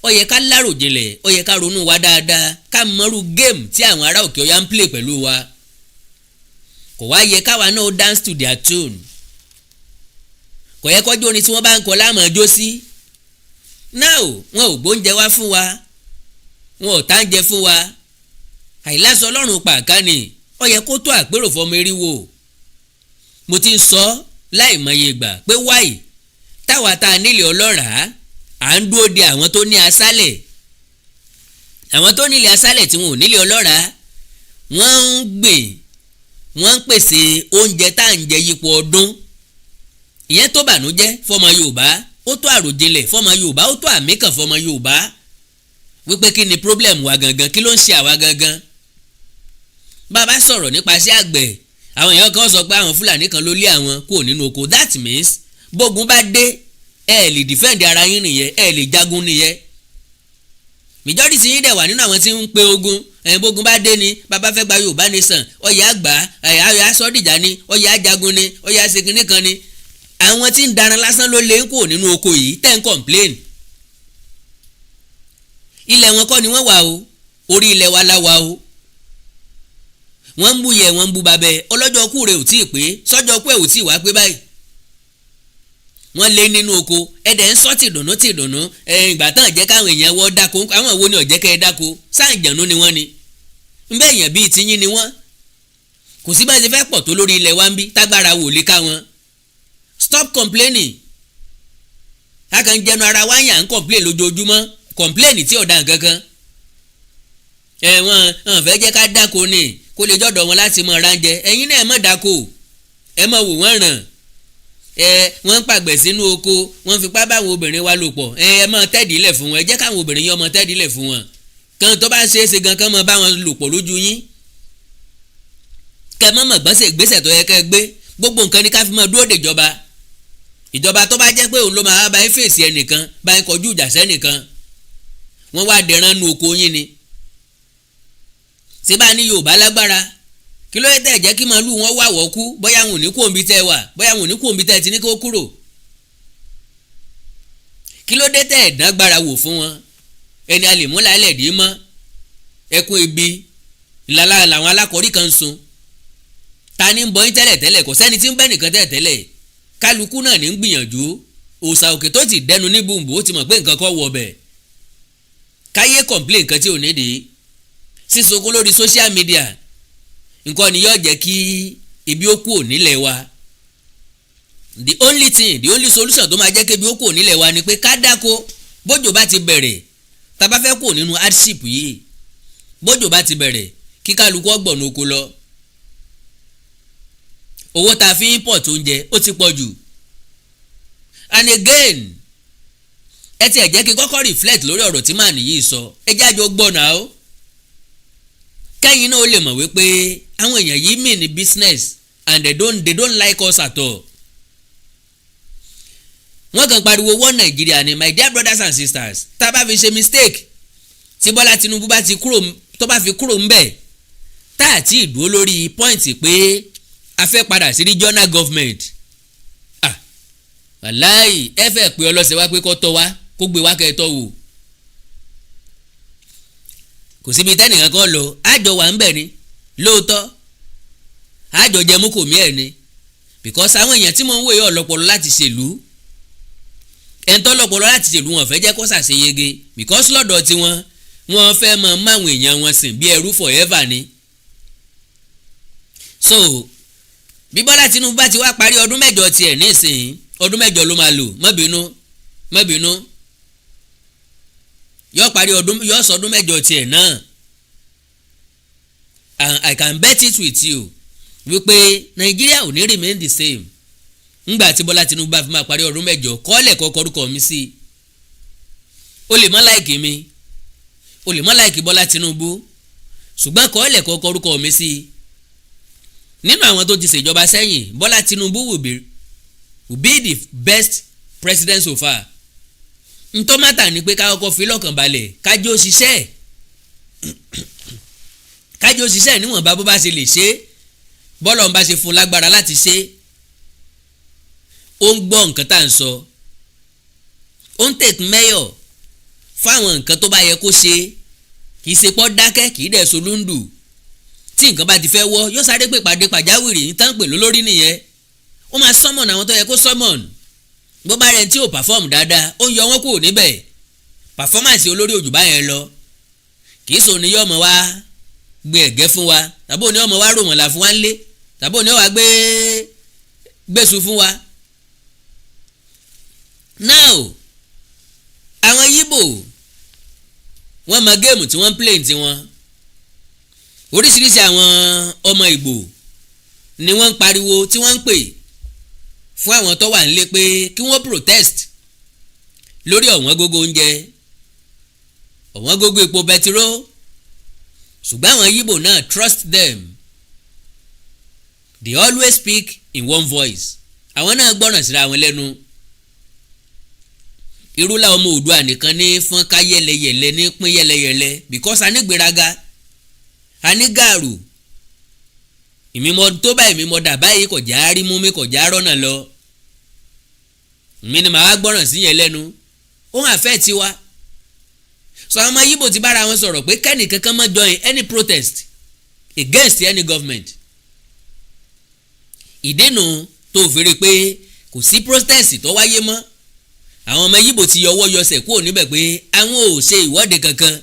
ó yẹ ká láròjinlẹ̀, ó yẹ ká ronú wa dáadáa, ká mọrú game tí àwọn ará òkè ọ̀yà ń play pẹ̀lú wa. kò wá yẹ káwa náà dance to their tune. kò yẹ kọjú orin tí wọ́n bá ń kọ láàmú ọjọ́ sí. náà wọn ò gbóúnjẹ wá fún wa, wọn ò táǹjẹ fún wa. àìláṣọ ọlọ́run pàká ni ó yẹ kó tó àpérò fọmọ eriwo. mo ti ń sọ láìmọye ìgbà pé wáì táwa tá a nílé ọlọ́ràá à ń dúró de àwọn tó ní aṣálẹ̀. àwọn tó nílé aṣálẹ̀ tí wọn ò nílé ọlọ́ràá wọ́n ń gbìn, wọ́n ń pèsè oúnjẹ tá à ń jẹ yípo ọdún. ìyẹn tó bànújẹ́ fọmọ Yorùbá, ó tó àròjinlẹ̀ fọmọ Yorùbá, ó tó àmìkàn fọmọ Yorùbá wípé kí ni problem wa gangan, kí ló ń ṣe àwa gangan. bàbá sọ̀rọ̀ nípasẹ̀ àgbẹ̀, àwọn èèyàn kan sọ pé àwọn Fúlàní kan ló lé àwọn kúrò nínú oko. that means bógun bá dé ẹ lè defend ara yín nìyẹn, ẹ lè jagun nìyẹn. majority yín dẹ̀ wà nínú àwọn tí ń pe ogun, bógun bá dé ni bàbá fẹ́ gba Yorùbá nation, ọ̀yà àgbà ọ̀yà sọ́dìjà ni, ọ̀yà ajagun ni, ọ̀yà ṣèkínní kan ni. àwọn tí ń daran lásán ló lé kúrò nínú oko yìí tẹ́ ń complain. ilẹ̀ wọn kọ́ ni wọ́n wà o, orí ilẹ̀ wa la wà o. wọ́n ń bú yẹ, wọ́n ń bú babẹ́, ọlọ́jọ́ kú rẹ̀ ò tí ì pé, sọ́jọ́ kú ẹ̀ ò tí ì wá pé báyìí. wọ́n lé nínú oko, ẹ̀dẹ̀ ń sọ́ tìdùnnú tìdùnnú, ìgbà tán jẹ́ káwọn èèyàn wọ́ dáko, àwọn wo ni ọ̀jẹ́ kẹ́ ẹ dáko, sáàjànú ni wọ́n ni. ńbẹ́ èèyàn bíi tiyín ni wọ́n. kò sí bá ṣe fẹ́ pọ̀ tó lórí ilẹ̀ wa ń bí tágbára wò lè ká wọn. stop complaining. a kàn ń jẹnu ara wáyà ń complain lójoojúmọ́, complain tí ọ̀dà kankan. wọ́n fẹ́ jẹ́ ká dáko ni kó lè jọ́dọ̀ wọn láti mọ ránjẹ. ẹ̀yin náà ẹ má dáko, ẹ má wò wọ́n ràn. wọ́n ń pàgbẹ̀ sínú oko, wọ́n fipá báwọn obìnrin wa lò pọ̀. ẹ má tẹ́dílẹ̀ fún wọn, ẹ jẹ́ káwọn obìnrin yẹn ọmọ tẹ́dílẹ̀ fún wọn. kan tó bá ṣe é ṣe gan kan mọ báwọn lò pọ̀ lójú yín. kẹ mọ́ mọ̀ gbọ́nsẹ̀ ìgbésẹ̀ tó yẹ kẹ́ gbé. gbogbo nǹkan ni ká fi mọ́ dúró de ìjọba. ìjọba tó bá jẹ́ pé òun ló máa bá yín fèsì ẹnìkan, bá yín kọjú ìjà sẹ́nìkan, wọ́n wá dẹran nu oko yín ni. ṣé bá ní Yorùbá lágbára, kí ló yẹ tẹ́ jẹ́ kí màálù wọn wà wọ́kú, bóyá wọn ò ní kú òǹbí tẹ́ wà, bóyá wọn ò ní kú òǹbí tẹ́ ti ní kó kúrò. kí ló dé tẹ́ ẹ̀dágbára wò fún wọn. ẹni a lè mú lálẹ́ dì í mọ́, ẹkún ebi ìlàlá làwọn alákọ̀ọ́rí kan sun. ta ni ń bọ́ yín tẹ́lẹ̀ tẹ́lẹ̀, kò sẹ́ni tí ń bẹ́ nìkan tẹ́lẹ̀ tẹ́lẹ̀. kálukú náà ní ń gbìyànjú. òòsà òkè tó ti dẹnu ní bùnbù ó ti mọ̀ pé nǹkan kọ́ wọ ọbẹ̀. káyé complain nǹkan tí ò ní dé. sísokó lórí social media nǹkan ni yóò jẹ́ kí ibi ó kú nílẹ̀ wa. the only solution tó máa jẹ́ kí ibi ó kú nílẹ̀ wa ni pé ká dáko. bójò bá ti bẹ̀rẹ̀, tá bá fẹ́ kú nínú hardship yìí, bójò bá ti bẹ̀rẹ̀ kí kálukú ọgbọ̀n oko lọ. owó tá a fi import oúnjẹ ó ti pọ̀ jù. and again ẹ ti ẹ̀ jẹ́ kí kọ́kọ́ reflect lórí ọ̀rọ̀ tí màá nìyí sọ, ẹ jáde ó gbọ́nà o. kẹ́yìn náà ó lè mọ̀ wípé àwọn èèyàn yìí mean ní business and they don't like us at all. wọ́n kàn pariwo wọ́n Nàìjíríà ni. my dear brothers and sisters, tá a bá fi ṣe mistake tí Bọ́lá Tinubu bá ti kúrò, tó bá fi kúrò ńbẹ̀, tá a ti dúró lórí pọ́ìntì pé a fẹ́ padà sí regional government. wàláì ẹ fẹ́ pé ọlọ́sẹ̀ wá pé kó tọ́ wá, kó gbé wá kẹ́ ẹ tọ́ wò. kò síbi tẹ́nìkan kan lọ, àjọ wà ń bẹ̀ ni lóòótọ́, àjọ jẹmú kò mí ẹ̀ ni. because àwọn èèyàn tí mo ń wòye ọ̀lọ́pọ̀lọ́ láti ṣèlú, ẹ̀ńtọ́ lọ́pọ̀lọ́ láti ṣèlú wọn fẹ́ jẹ́ kó ṣàṣeyege. because lọ́dọ̀ tiwọn wọ́n fẹ́ mọ máwọn èèyàn wọn sìn bí ẹrú forever ni. so bí Bọ́lá Tinubu bá ti wá parí ọdún mẹ́jọ tiẹ̀ nísìnyí, ọdún mẹ́jọ ló máa lò, má bínú yóò parí ọdún, yóò sọ ọdún mẹ́jọ tiẹ̀ náà. and I can bet it with you wípé Nàìjíríà ò ní remain the same. ńgbà tí Bọ́lá Tinubu bá fi máa parí ọdún mẹ́jọ, kọ́lẹ̀ kọ́kọ́ orúkọ mi sí. o lè má láìkì mi, o lè má láìkì Bọ́lá Tinubu, ṣùgbọ́n kọ́lẹ̀ kọ́kọ́ orúkọ mi sí. nínú àwọn tó ti ṣèjọba sẹ́yìn, Bọ́lá Tinubu will be the best president so far. ntọ́mátà ni pé ká kọ́kọ́ fi lọ́kàn balẹ̀, kájọ́ ṣiṣẹ́. kájọ òṣìṣẹ́ níwọ̀nba bó bá ṣe lè ṣe bọ́lọ̀ ń bá ṣe fún lágbára láti ṣe ó ń gbọ́ nǹkan tá à ń sọ ó ń take mayor fáwọn nǹkan tó bá yẹ kó ṣe kì í ṣe pọ́ dákẹ́ kì í dẹ̀ solúndù tí nǹkan bá ti fẹ́ wọ́ yóò sáré pè pàdé pàjáwìrì ní tán pè lólórí nìyẹn ó máa summon àwọn tó yẹ kó summon bó bá rẹ̀ tí ò perform dáadáa ó ń yọ wọ́n kúrò níbẹ̀ performance olórí òjò bá yẹn lọ kì í sọ ni yọ ọmọ wa gbé ẹ̀gẹ́ fún wa tàbí òní ọmọ wa rò wọ́n là fún wa ńlé tàbí òní ọwà gbèsù fún wa. now àwọn Yíbò wọ́n mọ géèmù tí wọ́n ń play tiwọn oríṣiríṣi àwọn ọmọ Ìgbò ni wọ́n ń pariwo tí wọ́n ń pè fún àwọn tó wà nílé pé kí wọ́n protest lórí ọ̀wọ́n gógó oúnjẹ ọ̀wọ́n gógó epo bẹtiró ṣùgbọ́n àwọn Yíbò náà trust them they always speak in one voice àwọn náà gbọ́ràn síra wọn lẹ́nu irú làwọn ọmọ Oòduà nìkan ní fọ́nká yẹlẹyẹlẹ ní pín yẹlẹyẹlẹ because a ní gbéraga a ní gàrú ìmímọ tó bá ìmímọ dà báyìí kò já rí mú mi kò já rọ́nà lọ mi ni màá gbọ́ràn sí yẹn lẹ́nu ó hàn fẹ́ tiwa so àwọn ọmọ Yíbò ti bára wọn sọ̀rọ̀ pé kẹ́nìkan kan má join any protest against any government ìdènà tó fèrè pé kò sí protest tó wáyé mọ́ àwọn ọmọ Yíbò ti yọwọ́ yọsẹ̀ kúrò níbẹ̀ pé àwọn ò ṣe ìwọ́de kankan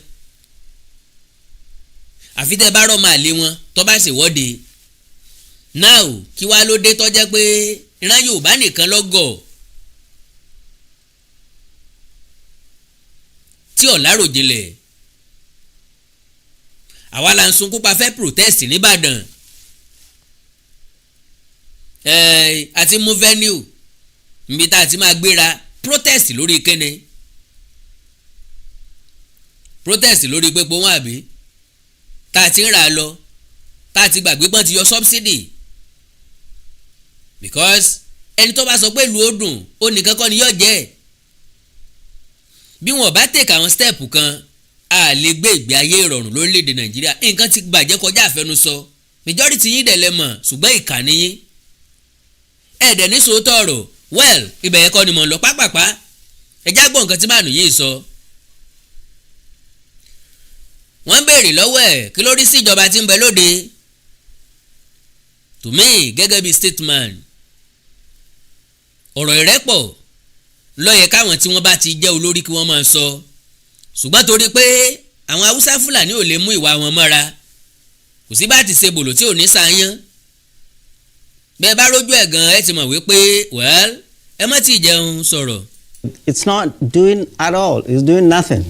àfi tẹ́ bá rọ́ máa lé wọn tó bá ṣèwọ́de now kí wàá ló dé tó jẹ́ pé ìran Yorùbá nìkan lọ́gọ̀ tí ọ̀làrò jinlẹ̀ àwa la ń sunkún pa fẹ́ protest nìbàdàn àti mú venue níbi tá a ti máa gbéra protest lórí kíni protest lórí pépé wọn àbí tá a ti ń rà á lọ tá a ti gbàgbé pọ́n ti yọ subsidy because ẹni tó bá sọ pé ìlú ó dùn ó nìkan kọ́ ni yóò jẹ́ bí wọn bá take àwọn step kan a lè gbé ìgbé ayé ìrọ̀rùn lórílẹ̀‐èdè Nàìjíríà nǹkan ti bàjẹ́ kọjá àfẹnusọ majority yín dẹ̀ lẹ́mọ̀ ṣùgbọ́n ìkànnì yín ẹ̀ẹ́dẹ̀ ní sòótọ́ ọ̀rọ̀ well ibẹ̀ yẹn kọ́ ni mò ń lọ pápápá ẹjá gbọ́ nǹkan tí màánù yìí sọ. wọ́n béèrè lọ́wọ́ ẹ̀ kí ló rí sí ìjọba tí ń bẹ lóde to me gẹ́gẹ́ bí stateman ọ̀rọ̀ ìrẹ́pọ̀ ló yẹ káwọn tí wọ́n bá ti jẹ́ olórí kí wọ́n máa sọ ṣùgbọ́n torí pé àwọn Haúsá Fúlàní ò lè mú ìwà wọn mọ́ra kò sí bá ti ṣe bòlò tí ò ní sàáyán bẹ́ẹ̀ bá rójú ẹ̀ gan ẹ ti mọ̀ wípé well ẹ má ti jẹun sọ̀rọ̀. It's not doing at all. It's doing nothing.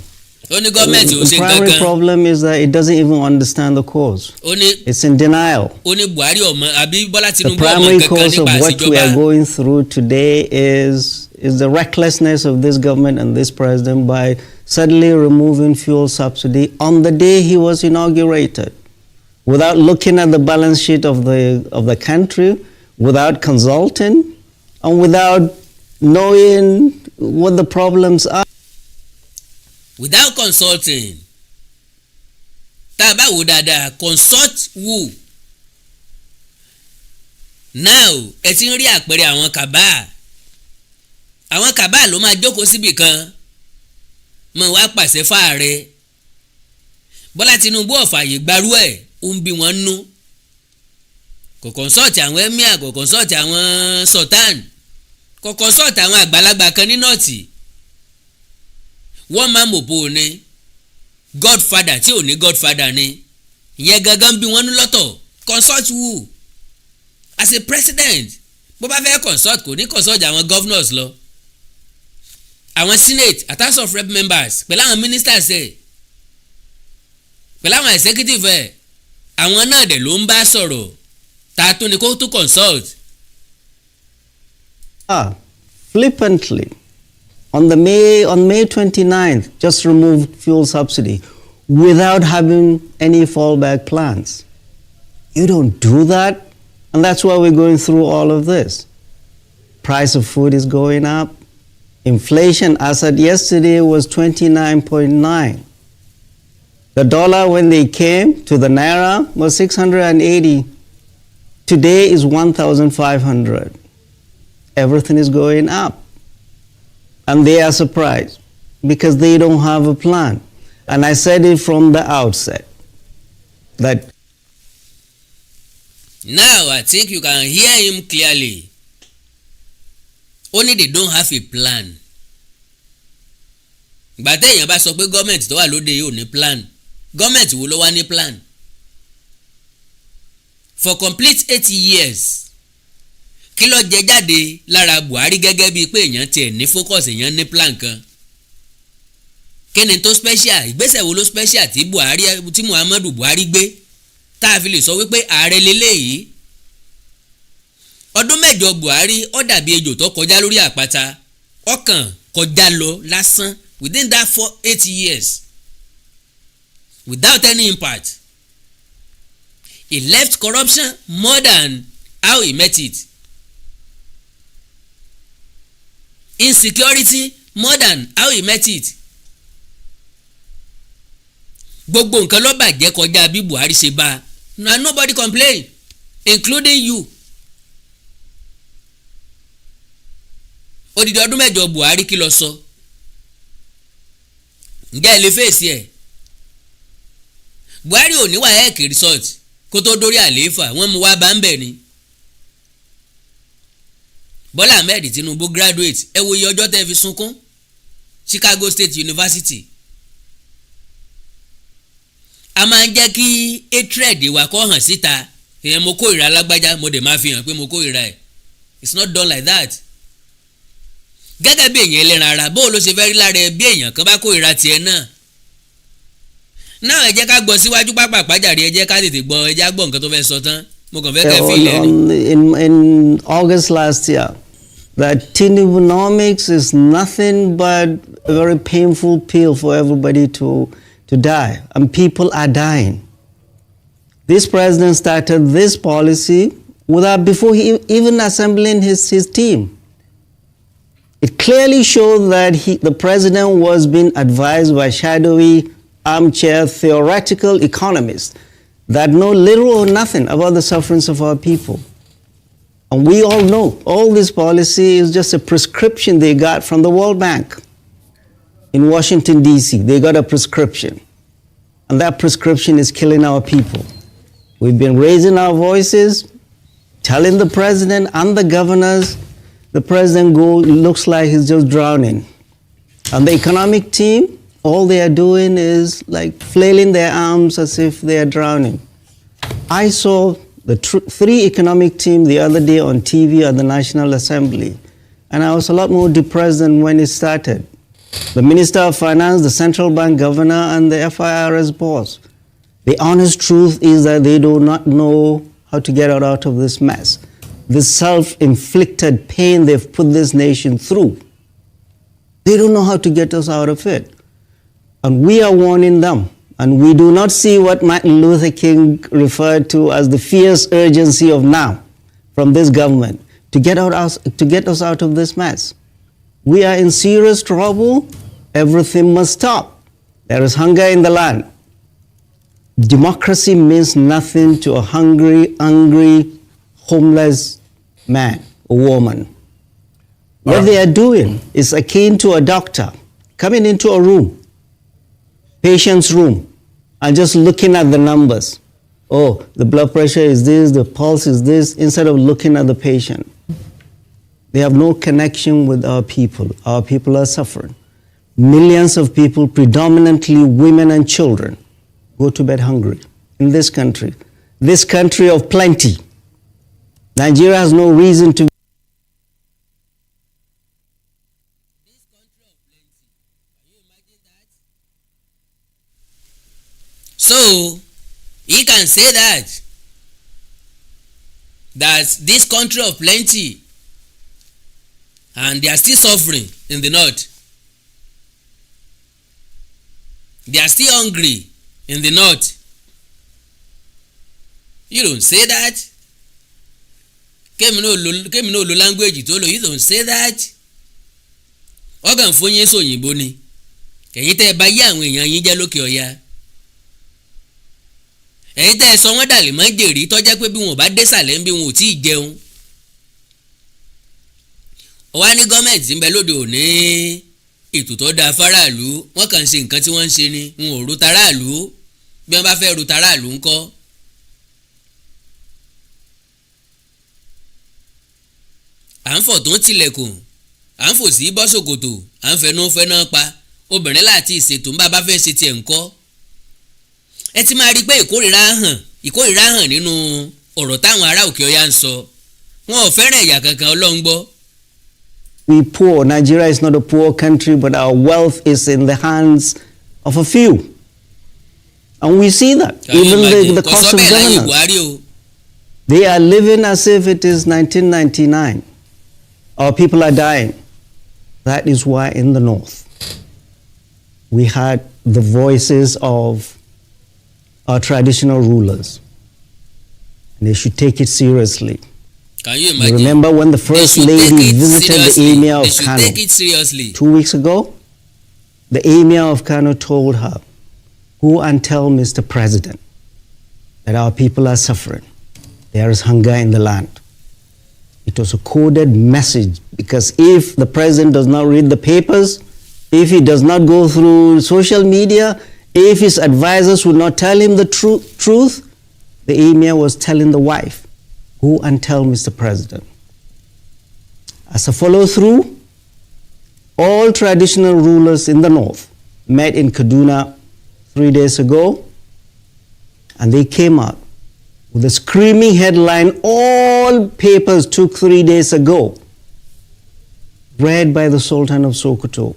ó ní gọ́ọ̀mẹ̀ntì ò ṣe gangan. The primary problem is that it doesn't even understand the cause. It's in denial. ó ní Buhari ọmọ àbí Bọ́lá Tinubu ọmọ kankan nípa ìṣèjọba. The primary cause of what we are going through today is the recklessness of this government and this president by suddenly removing fuel subsidy on the day he was inaugurated, without looking at the balance sheet of the country, without consulting, and without knowing what the problems are. Without consulting, tá a bá wò dáadáa consult who? Now ẹ ti ń rí àpẹẹrẹ àwọn kàbá ló máa jókòó síbì kan mọ̀ wá pàṣẹ fáàrẹ Bọ́lá Tinubu ọ̀fààyè gbarú ẹ̀ ó ń bí wọn nú kò consult àwọn emir kò consult àwọn sultan kò consult àwọn àgbàlagbà kan ní nọ́ọ̀tì wọ́n máa mọ̀pọ̀ ni godfather tí ò ní godfather ni ìyẹn gangan bí wọ́n ní lọ́tọ̀ consult who? As a president bó bá fẹ́ consult kò ní consult àwọn governors lọ àwọn senate àti house of rep members pẹ̀lú àwọn ministers ẹ̀ pẹ̀lú àwọn executive ẹ̀ àwọn náà dẹ̀ ló ń bá sọ̀rọ̀ ta tó ni kó tó consult. Flippantly on May 29th just removed fuel subsidy without having any fallback plans. You don't do that, and that's why we're going through all of this. Price of food is going up. Inflation, as at yesterday, was 29.9. The dollar, when they came to the naira, was 680. Today is 1,500. Everything is going up. And they are surprised because they don't have a plan. And I said it from the outset that. Now I think you can hear him clearly. Only they don't have a plan. Ìgbà téèyàn bá sọ pé gọ́ọ̀mẹ̀ntì tó wà lóde yìí ò ní plan, gọ́ọ̀mẹ̀ntì wo ló wá ní plan? For complete 80 years kí ló jẹ jáde lára Buhari gẹ́gẹ́ bíi pé èèyàn tiẹ̀ ní focus, èèyàn ní plan kan? Kí ni tó special? Ìgbésẹ̀ wo ló special tí Muhammadu Buhari gbé tá a fi lè sọ wípé ààrẹ leléyìí? Ọdún 8 Buhari ó dàbí ejò tó kọjá lórí àpáta, ọkàn kọjá lọ lásán within that 8 years without any impact. He left corruption more than how he met it. Insecurity more than how he met it. Gbogbo nǹkan ló bàjẹ́ kọjá bí Buhari ṣe bá, and nobody complain, including you. Odidi ọdún 8 Buhari kí ló sọ? Ǹjẹ́ ẹ lè fèsì ẹ̀? Buhari ò ní WAEC result kó tó dórí àlééfà, wọ́n mú wá bá ń bẹ̀ ni. Bọ́lá Ahmed Tinubu graduate, ẹ wo iye ọjọ́ tẹ́ fi sunkún. Chicago State University. A máa ń jẹ́ kí hatred wa kó hàn síta. Èèyàn mo kórìíra lágbájá, mo dẹ̀ máa fi hàn pé mo kórìíra ẹ̀. It's not done like that. Gẹ́gẹ́ bí èèyàn ẹlẹ́ran ara, bó ló ṣe fẹ́ rí lára ẹ bí èèyàn kan bá kórìíra tiẹ̀ náà? Náà ẹ jẹ́ ká gbọ́ síwájú pápá pàjáre, ẹ jẹ́ ká tètè gbọ́, ẹ jẹ́ gbọ́ nǹkan tó fẹ́ sọ tán. Mo kàn fẹ́ kẹ́ fi ilẹ̀ ni. In August last year, that Tinubunomics is nothing but a very painful pill for everybody to die, and people are dying. This president started this policy before he even assembling his team. It clearly showed that the president was being advised by shadowy armchair theoretical economists that know little or nothing about the sufferings of our people. And we all know all this policy is just a prescription they got from the World Bank in Washington, D.C. They got a prescription. And that prescription is killing our people. We've been raising our voices, telling the president and the governors. The president looks like he's just drowning. And the economic team, all they are doing is like flailing their arms as if they are drowning. I saw the 3 economic team the other day on TV at the National Assembly, and I was a lot more depressed than when it started. The Minister of Finance, the Central Bank Governor, and the FIRS boss. The honest truth is that they do not know how to get out of this mess. This self-inflicted pain they've put this nation through. They don't know how to get us out of it. And we are warning them. And we do not see what Martin Luther King referred to as the fierce urgency of now from this government to get us out of this mess. We are in serious trouble. Everything must stop. There is hunger in the land. Democracy means nothing to a hungry, homeless man or woman. What they are doing is akin to a doctor coming into a room, patient's room, and just looking at the numbers. Oh, the blood pressure is this, the pulse is this, instead of looking at the patient. They have no connection with our people. Our people are suffering. Millions of people, predominantly women and children, go to bed hungry in this country of plenty. Nigeria has no reason to. This country of plenty. Can you imagine that? So, he can say that this country of plenty, and they are still suffering in the north. They are still hungry in the north. You don't say that. Kémi náà lo language tó lò, you don't say that. Ọ̀gàn fún yín sòyìnbó ni. Kẹ̀yìn tẹ́ ẹ bá yí àwọn èèyàn yín jẹ́ lókè ọ̀yà. ẹ̀yin tẹ́ ẹ sọ wọ́n dàlẹ́ mọ́ jèrè tọ́jẹ́ pé bí wọn ò bá dé sàlẹ̀ ń bí wọn ò tí ì jẹun. ó wá ní gọ́ọ̀mẹ̀ntì ń bẹ lóde òní ètò tó dáa fáráàlú wọ́n kàn ń ṣe nǹkan tí wọ́n ń ṣe ni wọn ò ro taráàlú bí wọ́n bá fẹ́ ro taráàlú ńkọ́. à ń fọ̀ tó ń tilẹ̀kùn à ń fò sí bọ́sòkòtò à ń fẹnu fẹ́nà pa obìnrin láti ìṣètò ń bá bá fẹ́ ṣe tiẹ̀ ńkọ́. ẹ ti máa rí i pé ìkórìíra hàn nínú ọ̀rọ̀ táwọn ará òkè ọya ń sọ wọn ò fẹ́ràn ẹ̀yà kankan Ọlọ́run gbọ́. We poor. Nigeria is not a poor country, but our wealth is in the hands of a few. And we see that. Even the cost of governance. They are living as if it is 1999. Our people are dying. That is why in the north, we had the voices of our traditional rulers. And they should take it seriously. Can you imagine? Remember when the First Lady visited the Emir of Kano take it seriously. 2 weeks ago? The Emir of Kano told her, go and tell Mr. President that our people are suffering. There is hunger in the land. It was a coded message because if the president does not read the papers, if he does not go through social media, if his advisors would not tell him the truth, the Emir was telling the wife, go and tell Mr. President. As a follow-through, all traditional rulers in the north met in Kaduna 3 days ago, and they came out with a screaming headline all papers took 3 days ago, read by the Sultan of Sokoto.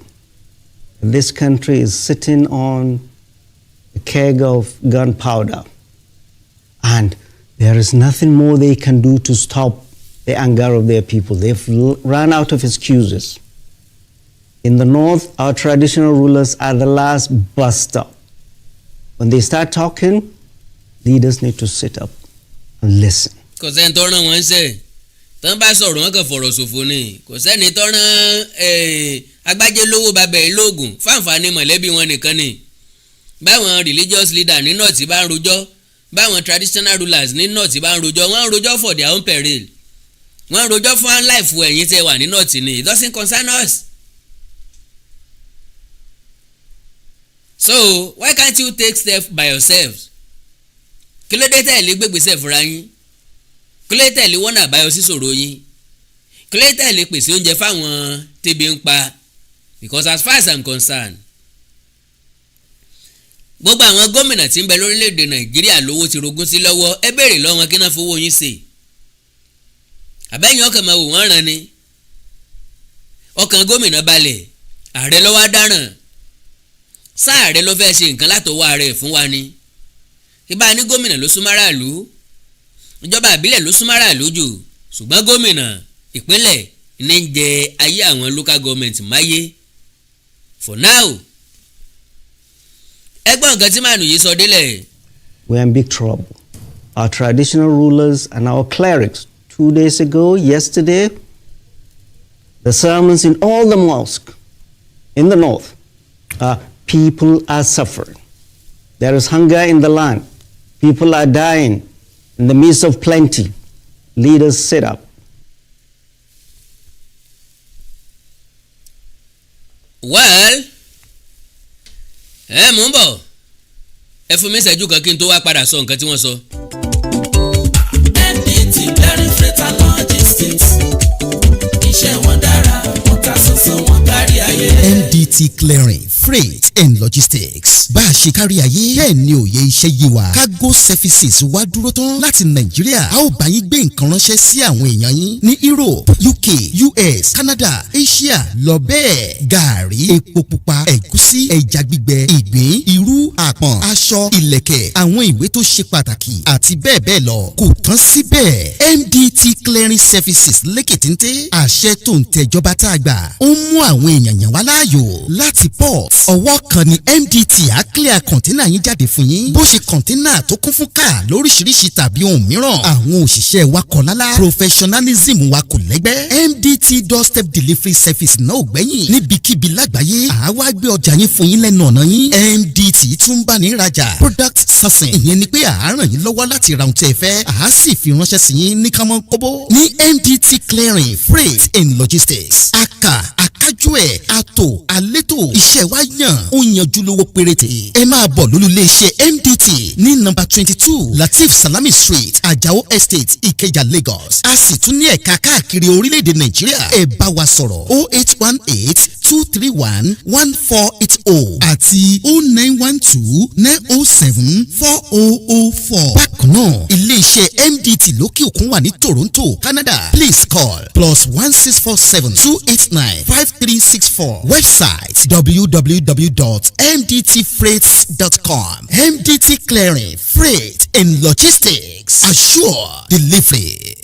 This country is sitting on a keg of gunpowder, and there is nothing more they can do to stop the anger of their people. They've run out of excuses. In the north, our traditional rulers are the last bus stop. When they start talking, leaders need to sit up and listen. Kò sẹ́ni tó rán wọn ṣe tán bá sọ̀rọ̀ wọn kàn fọ̀rọ̀ ṣòfò ni kò sẹ́ni tó rán agbájé lówó bàbá ẹ̀ lóògùn fáǹfààní mọ̀lẹ́bí wọn nìkan ni. Báwọn religious leader ní north bá ń rojọ́ báwọn traditional rulers ní north bá ń rojọ́ wọ́n ń rojọ́ for their own peril wọ́n ń rojọ́ fún life ẹ̀yin tẹ́ wà ní north ni it doesn't concern us. So why can't you take steps by yourselves? Kí ló dé tẹ̀lé gbégbèsè fúnra yín? Kí ló dé tẹ̀lé wọ́n àbáyọ sí ṣòro yín? Kí ló dé tẹ̀lé pèsè oúnjẹ fáwọn tẹ́bi ń pa? Because as far as I'm concerned, gbogbo àwọn gómìnà tí ń bẹ lórílẹ̀‐èdè Nàìjíríà lówó ti rogún sí lọ́wọ́ ẹ béèrè lọ́wọ́ kí náà fowó yín ṣe. Àbẹ́yìn ọkàn máa wò wọ́n ràn ni. Ọkàn gómìnà balẹ̀ ààrẹ ló wá dáràn. Sáà ààrẹ ló fẹ́ ṣe nǹkan látọwọ́ ààrẹ fún wa ni. Ìbá ní gómìnà ló súnmọ́ aráàlú ìjọba àbílẹ̀ ló súnmọ́ aráàlú jù ṣùgbọ́n gómìnà ìpínlẹ̀ ní ń jẹ ayé àwọn local government máyé for now. Ẹgbọ́n nǹkan tí màánù yìí sọ délẹ̀. We are in big trouble. Our traditional rulers and our clerics, 2 days ago, yesterday, the sermons in all the mosques in the north, people are suffering. There is hunger in the land. People are dying in the midst of plenty. Leaders sit up. Well, mò ń bọ̀ ẹ fún mi ṣẹ́jú kan kí n tó wá padà sọ nǹkan tí wọ́n sọ. NDT Clearing Freight and Logistics iṣẹ́ wọn dára wọ́n ta sọ́sọ́ wọn kárí ayé. NDT Clearing Freight and Logistics bá a ṣe kárí ayé bẹ́ẹ̀ ni òye iṣẹ́ yé wa cargo services wá dúró tán láti Nàìjíríà a ó bá yín gbé nǹkan ránṣẹ́ sí àwọn èèyàn yín ní Europe, UK, US, Canada, Asia lọ bẹ́ẹ̀ gàárì epo pupa ẹ̀gúsí ẹja gbígbẹ ìgbín irú àpọ̀n aṣọ ìlẹ̀kẹ̀ àwọn ìwé tó ṣe pàtàkì àti bẹ́ẹ̀ bẹ́ẹ̀ lọ kò tán síbẹ̀ NDT Clearing Services lékètéńté àṣẹ tó ń tẹjọba tá a gbà ó mú àwọn èèyàn yàn wá láàyò láti port ọwọ́ kan ni MDT á clear kọ̀ńténà yín jáde fún yín. Bó ṣe kọ̀ńténà tó kún fún káà lóríṣiríṣi tàbí ohun mìíràn. Àwọn òṣìṣẹ́ wa kọ̀ lálá. Professionalism wa kò lẹ́gbẹ́. MDT doorstep delivery service náà ò gbẹ́yìn. Níbikíbi lágbàáyé àwa gbé ọjà yín fún yín lẹ́nu ọ̀nà yín. MDT tún bá ní ìrajà. Product sourcing ìyẹn ni pé à á ràn yín lọ́wọ́ láti ra ohun tí ẹ fẹ́. À á sì fi ránṣẹ́ sí yín ní kánmọ́ kóbó. Ní MDT clearing freight and logistics. Akájú ẹ̀ àtò àlétò iṣẹ́ wa yàn ó yanjú lówó péréte. Ẹ máa bọ̀ lólùléeṣẹ́ MDT ní nọ́mbà 22 Latif Salami Street Ajao Estate Ikeja Lagos. A sì tún ní ẹ̀ka káàkiri orílẹ̀-èdè Nàìjíríà. Ẹ bá wa sọ̀rọ̀ 0818-231-1480 àti 0912-907-4004. Bákan náà ilé-iṣẹ́ MDT lókè òkun wà ní Toronto, Canada. Please call +1647-289-5364. Website www.mdtfreights.com. MDT Clearing, Freight and Logistics. Assure delivery.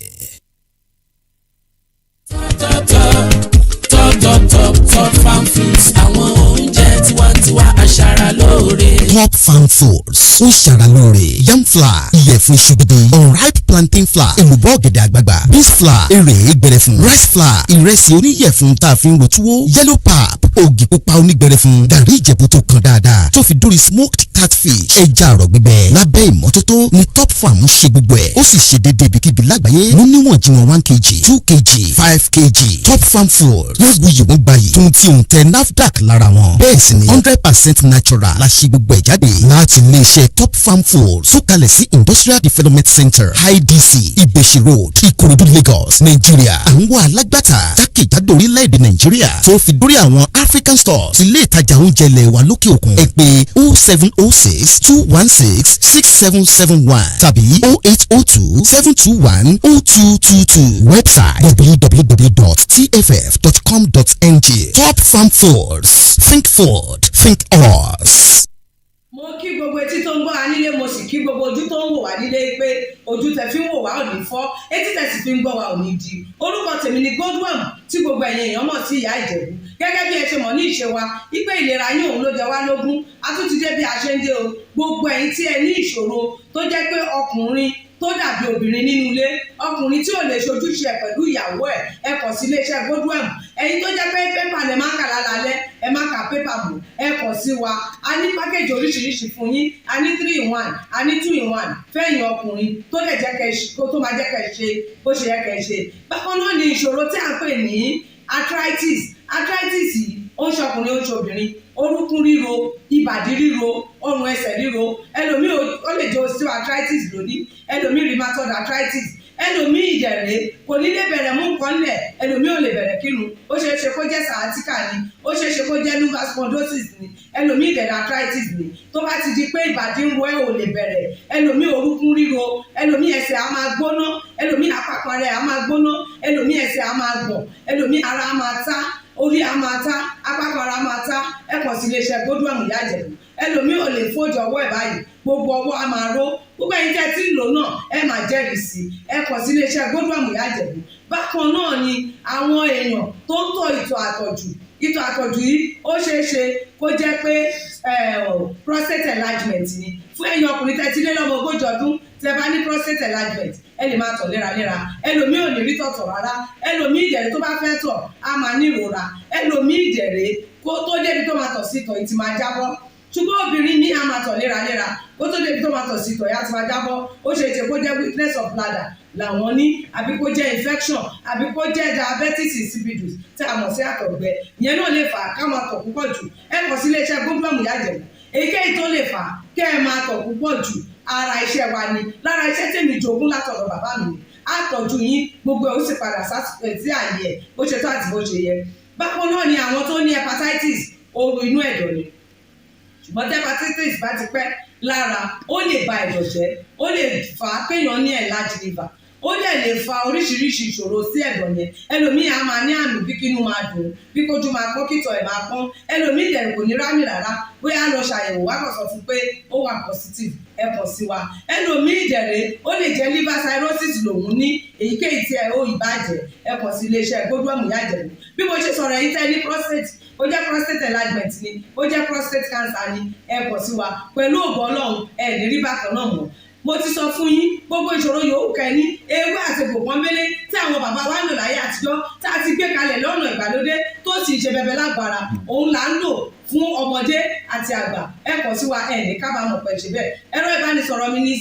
Top Farm Foods àwọn oúnjẹ tiwantiwa aṣara lóore. Top Farm Foods ó ṣara lóore. Yam flour, ìyẹ̀fun iṣu gidi, unripe plantain flour, èlùbọ́ ọ̀gẹ̀dẹ̀ àgbagbà, beans flour, èrè gbẹrẹfun, rice flour, ìrẹsì oníyẹ̀fun tá a fi ń ro túwó, yellow pap, ògì pupa onígbẹrẹfun, gàrí ìjẹ̀bú tó kan dáadáa, tó fi dórí smoked catfish, ẹja àrọ̀ gbígbẹ. Lábẹ́ ìmọ́tótó ni Top Farm ń ṣe gbogbo ẹ̀. Ó sì ṣe déédéé ibikíbi lágbàáyé. Wọ́n níwọ̀n jí wọn 1 kg, 2 kg, 5 kg. Top Farm Food wọ́n wuyì wọ́n gbayì tó ń tí òun tẹ NAFDAC lára wọn. Bẹ́ẹ̀ sì ni 100% natural la ṣe gbogbo ẹ̀ jáde láti iléeṣẹ́ Top Farm Food sókàlẹ̀ sí Industrial Development Center IDC Ibeshi Road Ikorodu Lagos Nigeria. Àwọn alágbàtà jákèjádò orílẹ̀-èdè Nàìjíríà tó fi dórí àwọn African stores ilé ìtajà oúnjẹ ilẹ̀ wa lókè òkun. Ẹ pè 0706-216-6771 tàbí 0802-721-0222. Website www.tff.com.ng. Top Farm Foods. Think food. Think us. Mo kí gbogbo etí tó ń gbọ́ wa nílé, mo sì kí gbogbo ojú tó ń wò wá nílé pé ojú tẹ fi ń wò wá ò ní fọ́, etí tẹ sì fi ń gbọ́ wa ò ní di. Orúkọ tèmi ni Godwin tí gbogbo ẹ̀yin èèyàn mọ̀ sí ìyá Ìjẹ̀bú. Gẹ́gẹ́ bí ẹ ṣe mọ̀ ní ìṣe wa, ipe ìlera yín òun ló jẹ wá lógún. A tún ti dé bí a ṣe ń dé o. Gbogbo ẹ̀yin tí ẹ ní ìṣòro tó jẹ́ pé ọkùnrin tó dàbí obìnrin nínú ilé, ọkùnrin tí ò lè ṣojúṣe ẹ̀ pẹ̀lú ìyàwó ẹ̀, ẹ kàn sí iléeṣẹ́ Godwin. Ẹ̀yin tó jẹ́ pé pépà lẹ máa ń kà lálálẹ́, ẹ má ka pépà bò, ẹ kàn sí wa. A ní pákéjì oríṣiríṣi fún yín, a ní 3-in-1, a ní 2-in-1 fẹ́yìn ọkùnrin tó lè jẹ́ kẹ́ tó máa jẹ́ kẹ́ ṣe bó ṣe yẹ kẹ́ ṣe. Bákan náà ni ìṣòro tí a ń pè ní arthritis. Arthritis yìí ó ń ṣọkùnrin ó ń ṣobìnrin, orúnkún ríro, ìbàdí ríro, ọrùn ẹsẹ̀ ríro, ẹlòmíì ó lè jẹ́ osteoarthritis lónìí, ẹlòmíì rheumatoid arthritis, ẹlòmíì ìdẹ̀rẹ̀ kò ní lè bẹ̀rẹ̀ mú nǹkan lẹ̀, ẹlòmíì ò lè bẹ̀rẹ̀ kírun, ó ṣeé ṣe kó jẹ́ sciatica ni, ó ṣeé ṣe kó jẹ́ lumbar spondylosis ni, ẹlòmíì ìdẹ̀rẹ̀ arthritis ni. Tó bá ti di pé ìbàdí ń wọ ẹ̀ ò lè bẹ̀rẹ̀, ẹlòmíì orúnkún ríro, ẹlòmíì ẹsẹ̀ á máa gbóná, ẹlòmíì àpapọ̀ rẹ̀ á máa gbóná, ẹlòmíì ẹsẹ̀ á máa gbọ̀n, ẹlòmíì ara á máa tá, orí á máa tá, àpapọ̀ ara á máa tá. Ẹ kàn sí iléeṣẹ́ Godwin ìyá Ìjẹ̀bú. Ẹlòmíì ò lè fojú ọwọ́ ẹ̀ báyìí, gbogbo ọwọ́ á máa ró. Gbogbo ẹ̀yin tẹ́ tí ń lò náà ẹ máa jẹ́rìí sí. Ẹ kàn sí iléeṣẹ́ Godwin ìyá Ìjẹ̀bú. Bákan náà ni àwọn èèyàn tó ń tọ̀ ìtọ̀ àtọ̀jù. Ìtọ̀ àtọ̀jù yìí ó ṣeé ṣe kó jẹ́ pé prostate enlargement ni. Fún ẹ̀yin ọkùnrin tẹ́ ti lé lọ́mọ 40 ọdún tẹ́ bá ní prostate enlargement, ẹ lè máa tọ̀ léraléra. Ẹlòmíì ò ní rí tọ̀tọ̀ rárá. Ẹlòmíì ìdẹ̀rẹ̀ tó bá fẹ́ tọ̀ á máa ní ìrora. Ẹlòmíì ìdẹ̀rẹ̀ kó tó débi tó máa tọ̀ sí ìtọ̀ yìí ti máa jábọ́. Ṣùgbọ́n obìnrin ní a máa tọ̀ léraléra kó tó débi tó máa tọ̀ sí ìtọ̀ yìí á ti máa jábọ́. Ó ṣe é ṣe kó jẹ́ weakness of bladder làwọn ní, àbí kó jẹ́ infection, àbí kó jẹ́ diabetes insipidus tí a mọ̀ sí àtọ̀gbẹ. Ìyẹn náà lè fà á ká máa tọ̀ púpọ̀ jù. Ẹ kàn sí iléeṣẹ́ Godwin ìyá Ìjẹ̀bú. Èyíkéyìí tó lè fà á kẹ́ ẹ máa tọ̀ púpọ̀ jù, ara iṣẹ́ wa ni. Lára iṣẹ́ tèmi jogún látọ̀dọ̀ bàbá mi ni. Àtọ̀jú yín gbogbo ẹ̀ ó sì padà sí àyè ẹ̀ bó ṣe tó àti bó ṣe yẹ. Bákan náà ni àwọn tó ní hepatitis, ooru inú ẹ̀dọ̀ ni. Ṣùgbọ́n tí hepatitis bá ti pẹ́ lára, ó lè ba ẹ̀dọ̀ jẹ́, ó lè fà á kéèyàn ní enlarged liver, ó dẹ̀ lè fa oríṣiríṣi ìṣòro sí ẹ̀dọ̀ yẹn. Ẹlòmíì á máa ní àmì bí kínú máa dùn, bí kójú máa pọ́n, kítọ̀ ẹ̀ máa pọ́n. Ẹlòmíì dẹ̀ kò ní rámì rárá, bóyá lọ ṣàyẹ̀wò wá kàn sọ fún pé ó wà positive, ẹ kàn sí wa. Ẹlòmíì ìdẹ̀rẹ̀ ó lè jẹ́ liver cirrhosis lòun ní, èyíkéyìí tí ẹ ó ìbàjẹ́, ẹ kàn sí iléeṣẹ́ Godwin ìyá Ìjẹ̀bú. Bí mo ṣe sọ̀rọ̀ yìí tẹ́ ní prostate, ó ó jẹ́ prostate enlargement ni ó jẹ́ prostate cancer ni ẹ kọ̀ sí wa pẹ̀lú ògbọ́ ọlọ́run ẹ ní rí bákan náà mọ́. Mo ti sọ fún yín gbogbo ìṣòro yòówù kẹ́ ní ewé àti gbòǹkan mélé tí àwọn bàbá wa ń lò láyé àtijọ́ tá a ti gbé kalẹ̀ lọ́nà ìgbàlódé tó sì ṣe bẹbẹ lágbára òun là ń lò fún ọmọdé àti àgbà ẹ kọ̀ sí wa ẹ ní kábàámọ̀ pẹ̀ ṣe bẹ́ẹ̀. ẹ̀rọ ìbánisọ̀rọ̀ mi ni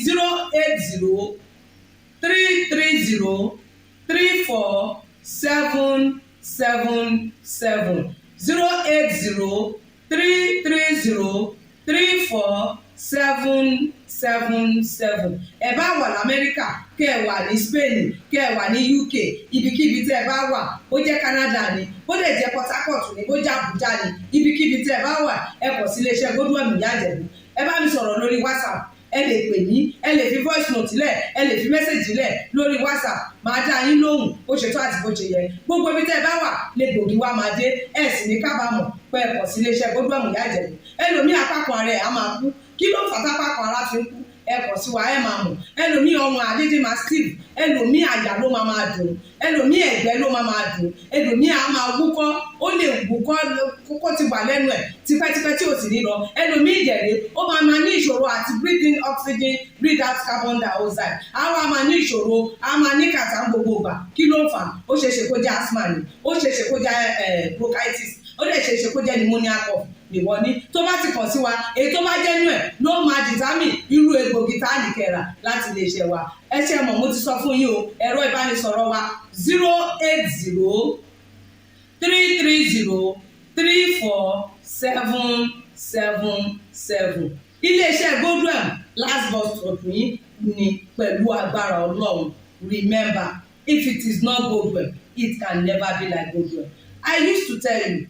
080-330-34777 080-330-34777. ẹ bá wà lamẹ́ríkà kẹ́ ẹ wà ní Spain kẹ́ ẹ wà ní UK ibikíbi tẹ́ ẹ bá wà ó jẹ́ Canada ni ó lè jẹ́ Port Harcourt ni ó jẹ́ Abuja ni ibikíbi tẹ́ ẹ bá wà ẹ kọ̀ sí iléeṣẹ́ Godwin Ìyá Ìjẹ̀bú. ẹ bá mi sọ̀rọ̀ lórí WhatsApp ẹ lè pè mí ẹ lè fi voice note lẹ̀ ẹ lè fi message lẹ̀ lórí WhatsApp máa dá yín lóhùn bó ṣe tó àti bó ṣe yẹ gbogbo ibi tẹ́ ẹ bá wà lè gbòógì wá máa dé ẹ sì ní kábàámọ̀ pé ẹ kọ̀ sí iléeṣẹ́ Godwin Ìyá Ìjẹ̀bú. ẹlòmíì apákan ara ẹ̀ á máa kú kí ló fà tápákan ara fi ń kú ẹ kọ̀ sí wa ẹ máa mọ̀. ẹlòmíì ọrùn àdédé máa steve ẹlòmíì àyà ló máa dùn ẹlòmíì ẹ̀gbẹ́ ló máa dùn ẹlòmíì á máa wúkọ́ ó lè wúkọ́ kókó ti wà lẹ́nu ẹ̀ tipẹ́tipẹ́ tí ò sì ní lọ ẹlòmíì ìjẹ̀lẹ̀ ó máa ní ìṣòro àti breathe in oxygen breathe out carbon dioxide àwa máa ní ìṣòro á máa ní kàtà gbogbo ìgbà kí ló ń fà ó ṣeéṣe kó jẹ́ asthma ni ó ṣeéṣe kó jẹ́ bronchitis ó lè ṣeéṣe kó jẹ́ pneumonia cough nìwọ ní tó bá ti kàn sí wa èyí tó bá jẹ́ nú ẹ̀ ló máa dìtámì irú egbògi tá a lè kẹ̀rà láti lè ṣe wa. ẹ ṣe mọ̀ mo ti sọ fún yín o ẹ̀rọ ìbánisọ̀rọ̀ wa 080-330-34777. iléeṣẹ́ Godwin last bus stop yín ni pẹ̀lú agbára Ọlọ́run. Remember, if it is not Godwin, it can never be like Godwin. I used to tell you,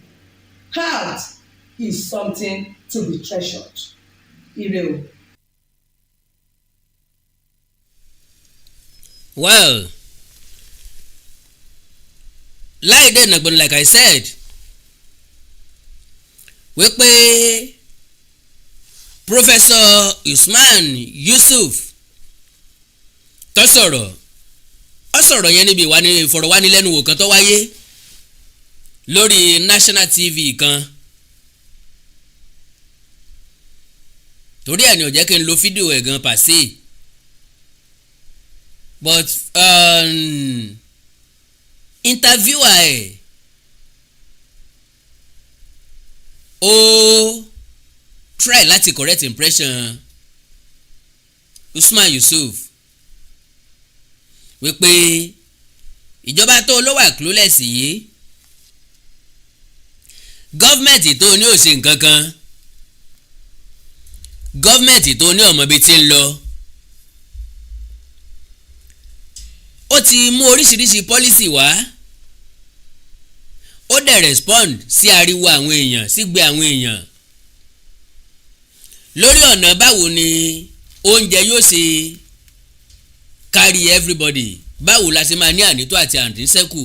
health is something to be treasured. Ire o. Well, láì dènà gbọ́n like I said wípé Professor Usman Yusuf tó sọ̀rọ̀ yẹn níbi ìfọ̀rọ̀wánilẹ́nuwò kan tó wáyé lórí National TV kan torí ẹ̀ ní ó jẹ́ kí n lo fídíò ẹ̀ gan pàṣẹ but interviewer ẹ̀ ó try láti correct impression Usman Yusuf wípé ìjọba tó ló wà clueless yìí gọ́fmẹ̀ntì tó ní ó ṣe nǹkan kan gọ́fmẹ̀ntì tó ní ọmọ bíi ti ń lọ ó ti mú oríṣiríṣi pọ́lísì wá ó dẹ̀ respond sí ariwo àwọn èèyàn sígbe àwọn èèyàn lórí ọ̀nà báwo ni oúnjẹ yóò ṣe carry everybody báwo la ṣe máa ní ànító àti àǹtínsẹ́kù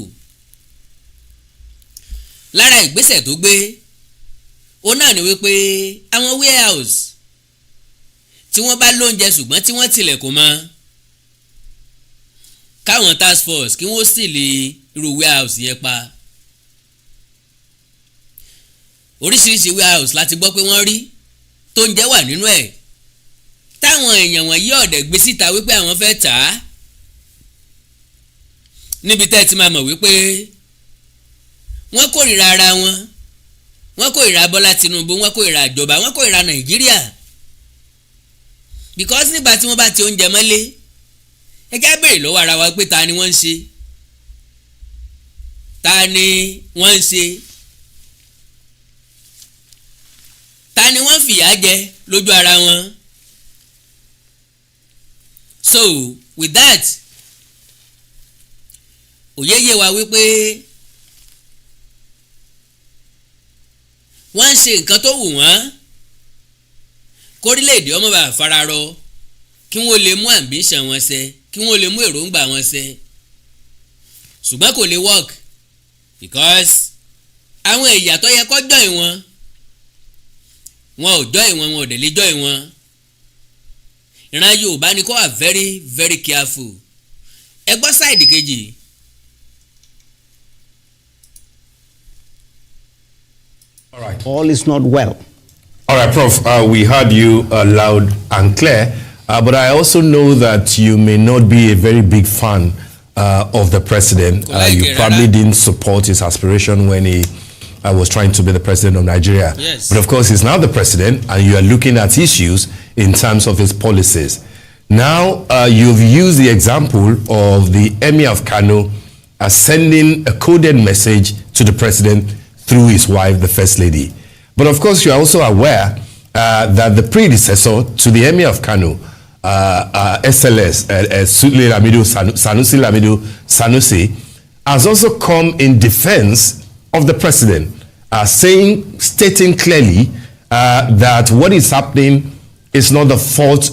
lára ìgbésẹ̀ tó gbé ó náà ní wípé àwọn warehouse tí wọ́n bá lóúnjẹ ṣùgbọ́n tí wọ́n tilẹ̀kùn mọ́ káwọn task force kí wọ́n sì lè irú warehouse yẹn pa oríṣiríṣi warehouse láti gbọ́ pé wọ́n rí tó ń jẹ́ wà nínú ẹ̀ táwọn èèyàn wọ̀nyí ọ̀dẹ̀ gbé síta wípé àwọn fẹ́ tà á níbi tẹ́ ẹ ti máa mọ̀ wípé wọ́n kórìíra ara wọn wọ́n kórìíra Bọ́lá Tinubu wọ́n kórìíra ìjọba wọ́n kórìíra Nàìjíríà because nígbà tí wọ́n bá ti oúnjẹ mọ́lé ẹ já béèrè lọ́wọ́ ara wa pé ta ni wọ́n ń ṣe ta ni wọ́n ń ṣe ta ni wọ́n fìyà jẹ lójú ara wọn. So with that òye yé wa wípé wọ́n ń ṣe nǹkan tó wù wọ́n kórílẹ̀-èdè ọmọ bá fararọ kí wọ́n lè mú ambition wọn ṣẹ kí wọ́n lè mú èròǹgbà wọn ṣẹ ṣùgbọ́n kò lè work because àwọn ẹ̀yà tó yẹ kó join wọn ò join wọn ò dẹ̀ lè join wọn ìran Yorùbá ni kó wà very very careful ẹ gbọ́ sáìdì kejì All right. All is not well. All right, Prof. We heard you loud and clear, but I also know that you may not be a very big fan of the president. You probably didn't support his aspiration when he was trying to be the president of Nigeria. Yes. But of course, he's now the president, and you are looking at issues in terms of his policies. Now, you've used the example of the Emir of Kano sending a coded message to the president through his wife, the First Lady. But of course, you are also aware that the predecessor to the Emir of Kano, SLS, Sanusi Lamido Sanusi, has also come in defense of the president, stating clearly that what is happening is not the fault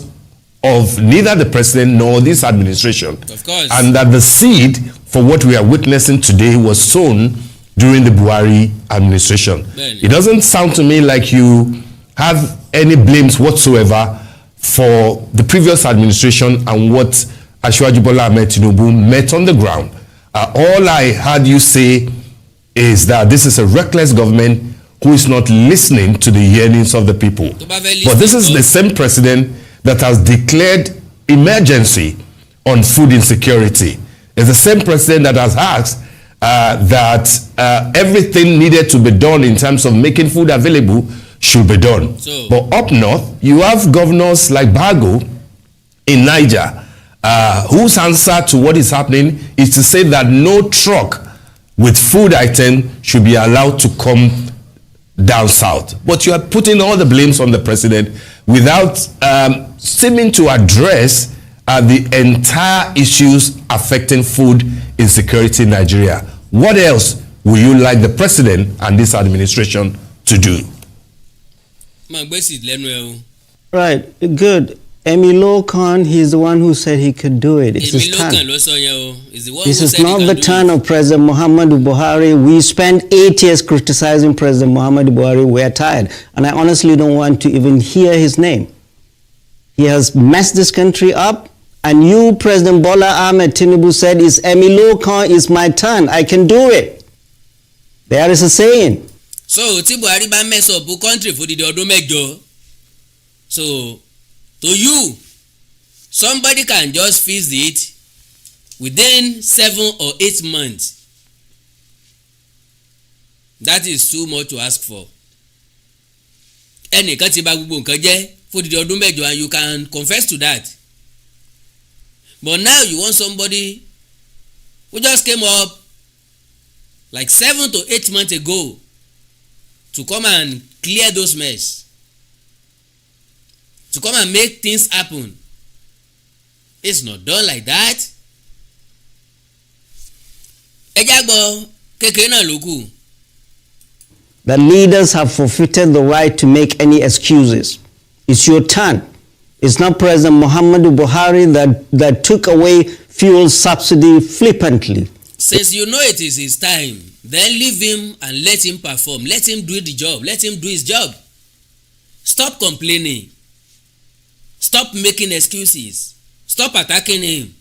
of neither the president nor this administration. Of course. And that the seed for what we are witnessing today was sown during the Buhari administration. It doesn't sound to me like you have any blames whatsoever for the previous administration and what Asiwaju Bola Ahmed Tinubu met on the ground. All I heard you say is that this is a reckless government who is not listening to the yearnings of the people. But this is the same president that has declared emergency on food insecurity. It's the same president that has asked that everything needed to be done in terms of making food available should be done. But up north, you have governors like Bago in Niger, whose answer to what is happening is to say that no truck with food item should be allowed to come down south. But you are putting all the blames on the president without seeming to address the entire issues affecting food insecurity in Nigeria. What else would you like the president and this administration to do? Right, good. Emilio Khan, he's the one who said he could do it. It's his turn. This is not the turn of President Muhammadu Buhari. We spent 8 years criticizing President Muhammadu Buhari. We're tired. And I honestly don't want to even hear his name. He has messed this country up. And you, President Bola Ahmed Tinubu, said, "Is Emilio Khan is my turn. I can do it." There is a saying. So, tí Buhari bá mess up the country for the ọdún mẹ́jọ. So, to you, somebody can just fix it within 7 or 8 months. That is too much to ask for. Ẹnìkan ti bà gbogbo nǹkan jẹ́ fún the ọdún mẹ́jọ, and you can confess to that. But now you want somebody who just came up like 7 to 8 months ago to come and clear those mess, to come and make things happen. It's not done like that. Ejagbo kékeré náà ló kù. The leaders have forfeited the right to make any excuses. It's your turn. It's not President Muhammadu Buhari that took away fuel subsidy flippantly. Since you know it is his time, then leave him and let him perform. Let him do the job. Let him do his job. Stop complaining. Stop making excuses. Stop attacking him.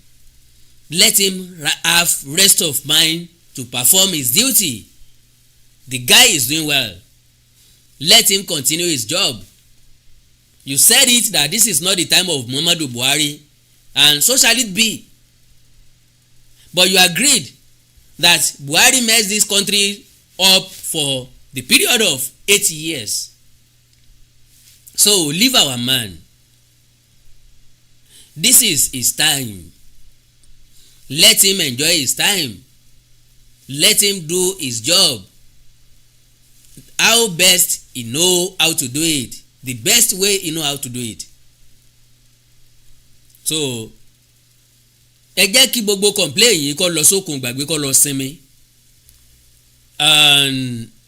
Let him have rest of mind to perform his duty. The guy is doing well. Let him continue his job. You said it that this is not the time of Muhammadu Buhari, and so shall it be. But you agreed that Buhari messed this country up for the period of 8 years. So leave our man. This is his time. Let him enjoy his time. Let him do his job. How best he know how to do it. The best way he know how to do it. So ẹ jẹ́ kí gbogbo complain yìí kó lọ sókun gbàgbé kó lọ sinmi.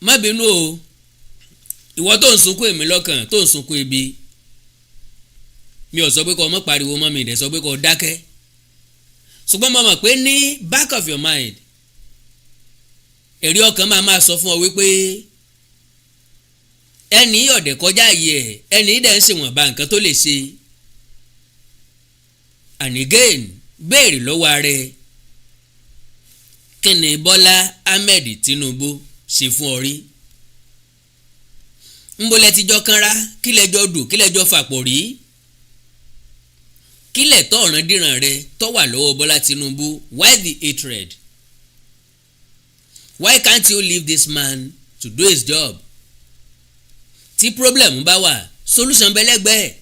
Má bínú o, ìwọ tó ń sunkún èmi lọ́kàn tó ń sunkún ebi, mi ò sọ pé kó má pariwo mọ́ mi dẹ̀ sọ pé kó dákẹ́. Ṣùgbọ́n mo mọ̀ pé ní back of your mind èrè ọkàn máa sọ fún ọ wípé ẹni ọ̀dẹ̀ kọjá yìí ẹni dẹ̀ ń ṣèwọ̀nba nǹkan tó lè ṣe. And again, béèrè lọ́wọ́ ààrẹ, kí ni Bọ́lá Ahmed Tinubu ṣe fún ọ rí? ńbọ̀lẹ̀ tíjọ́ kanra kílẹ̀ jọ dù kílẹ̀ jọ fàpọ̀ rí kílẹ̀ tọ́ ọ̀ràn dìran rẹ tọ́ wà lọ́wọ́ Bọ́lá Tinubu. Why the hatred? Why can't you leave this man to do his job? Tí problem bá wà solution bẹ́lẹ́gbẹ́.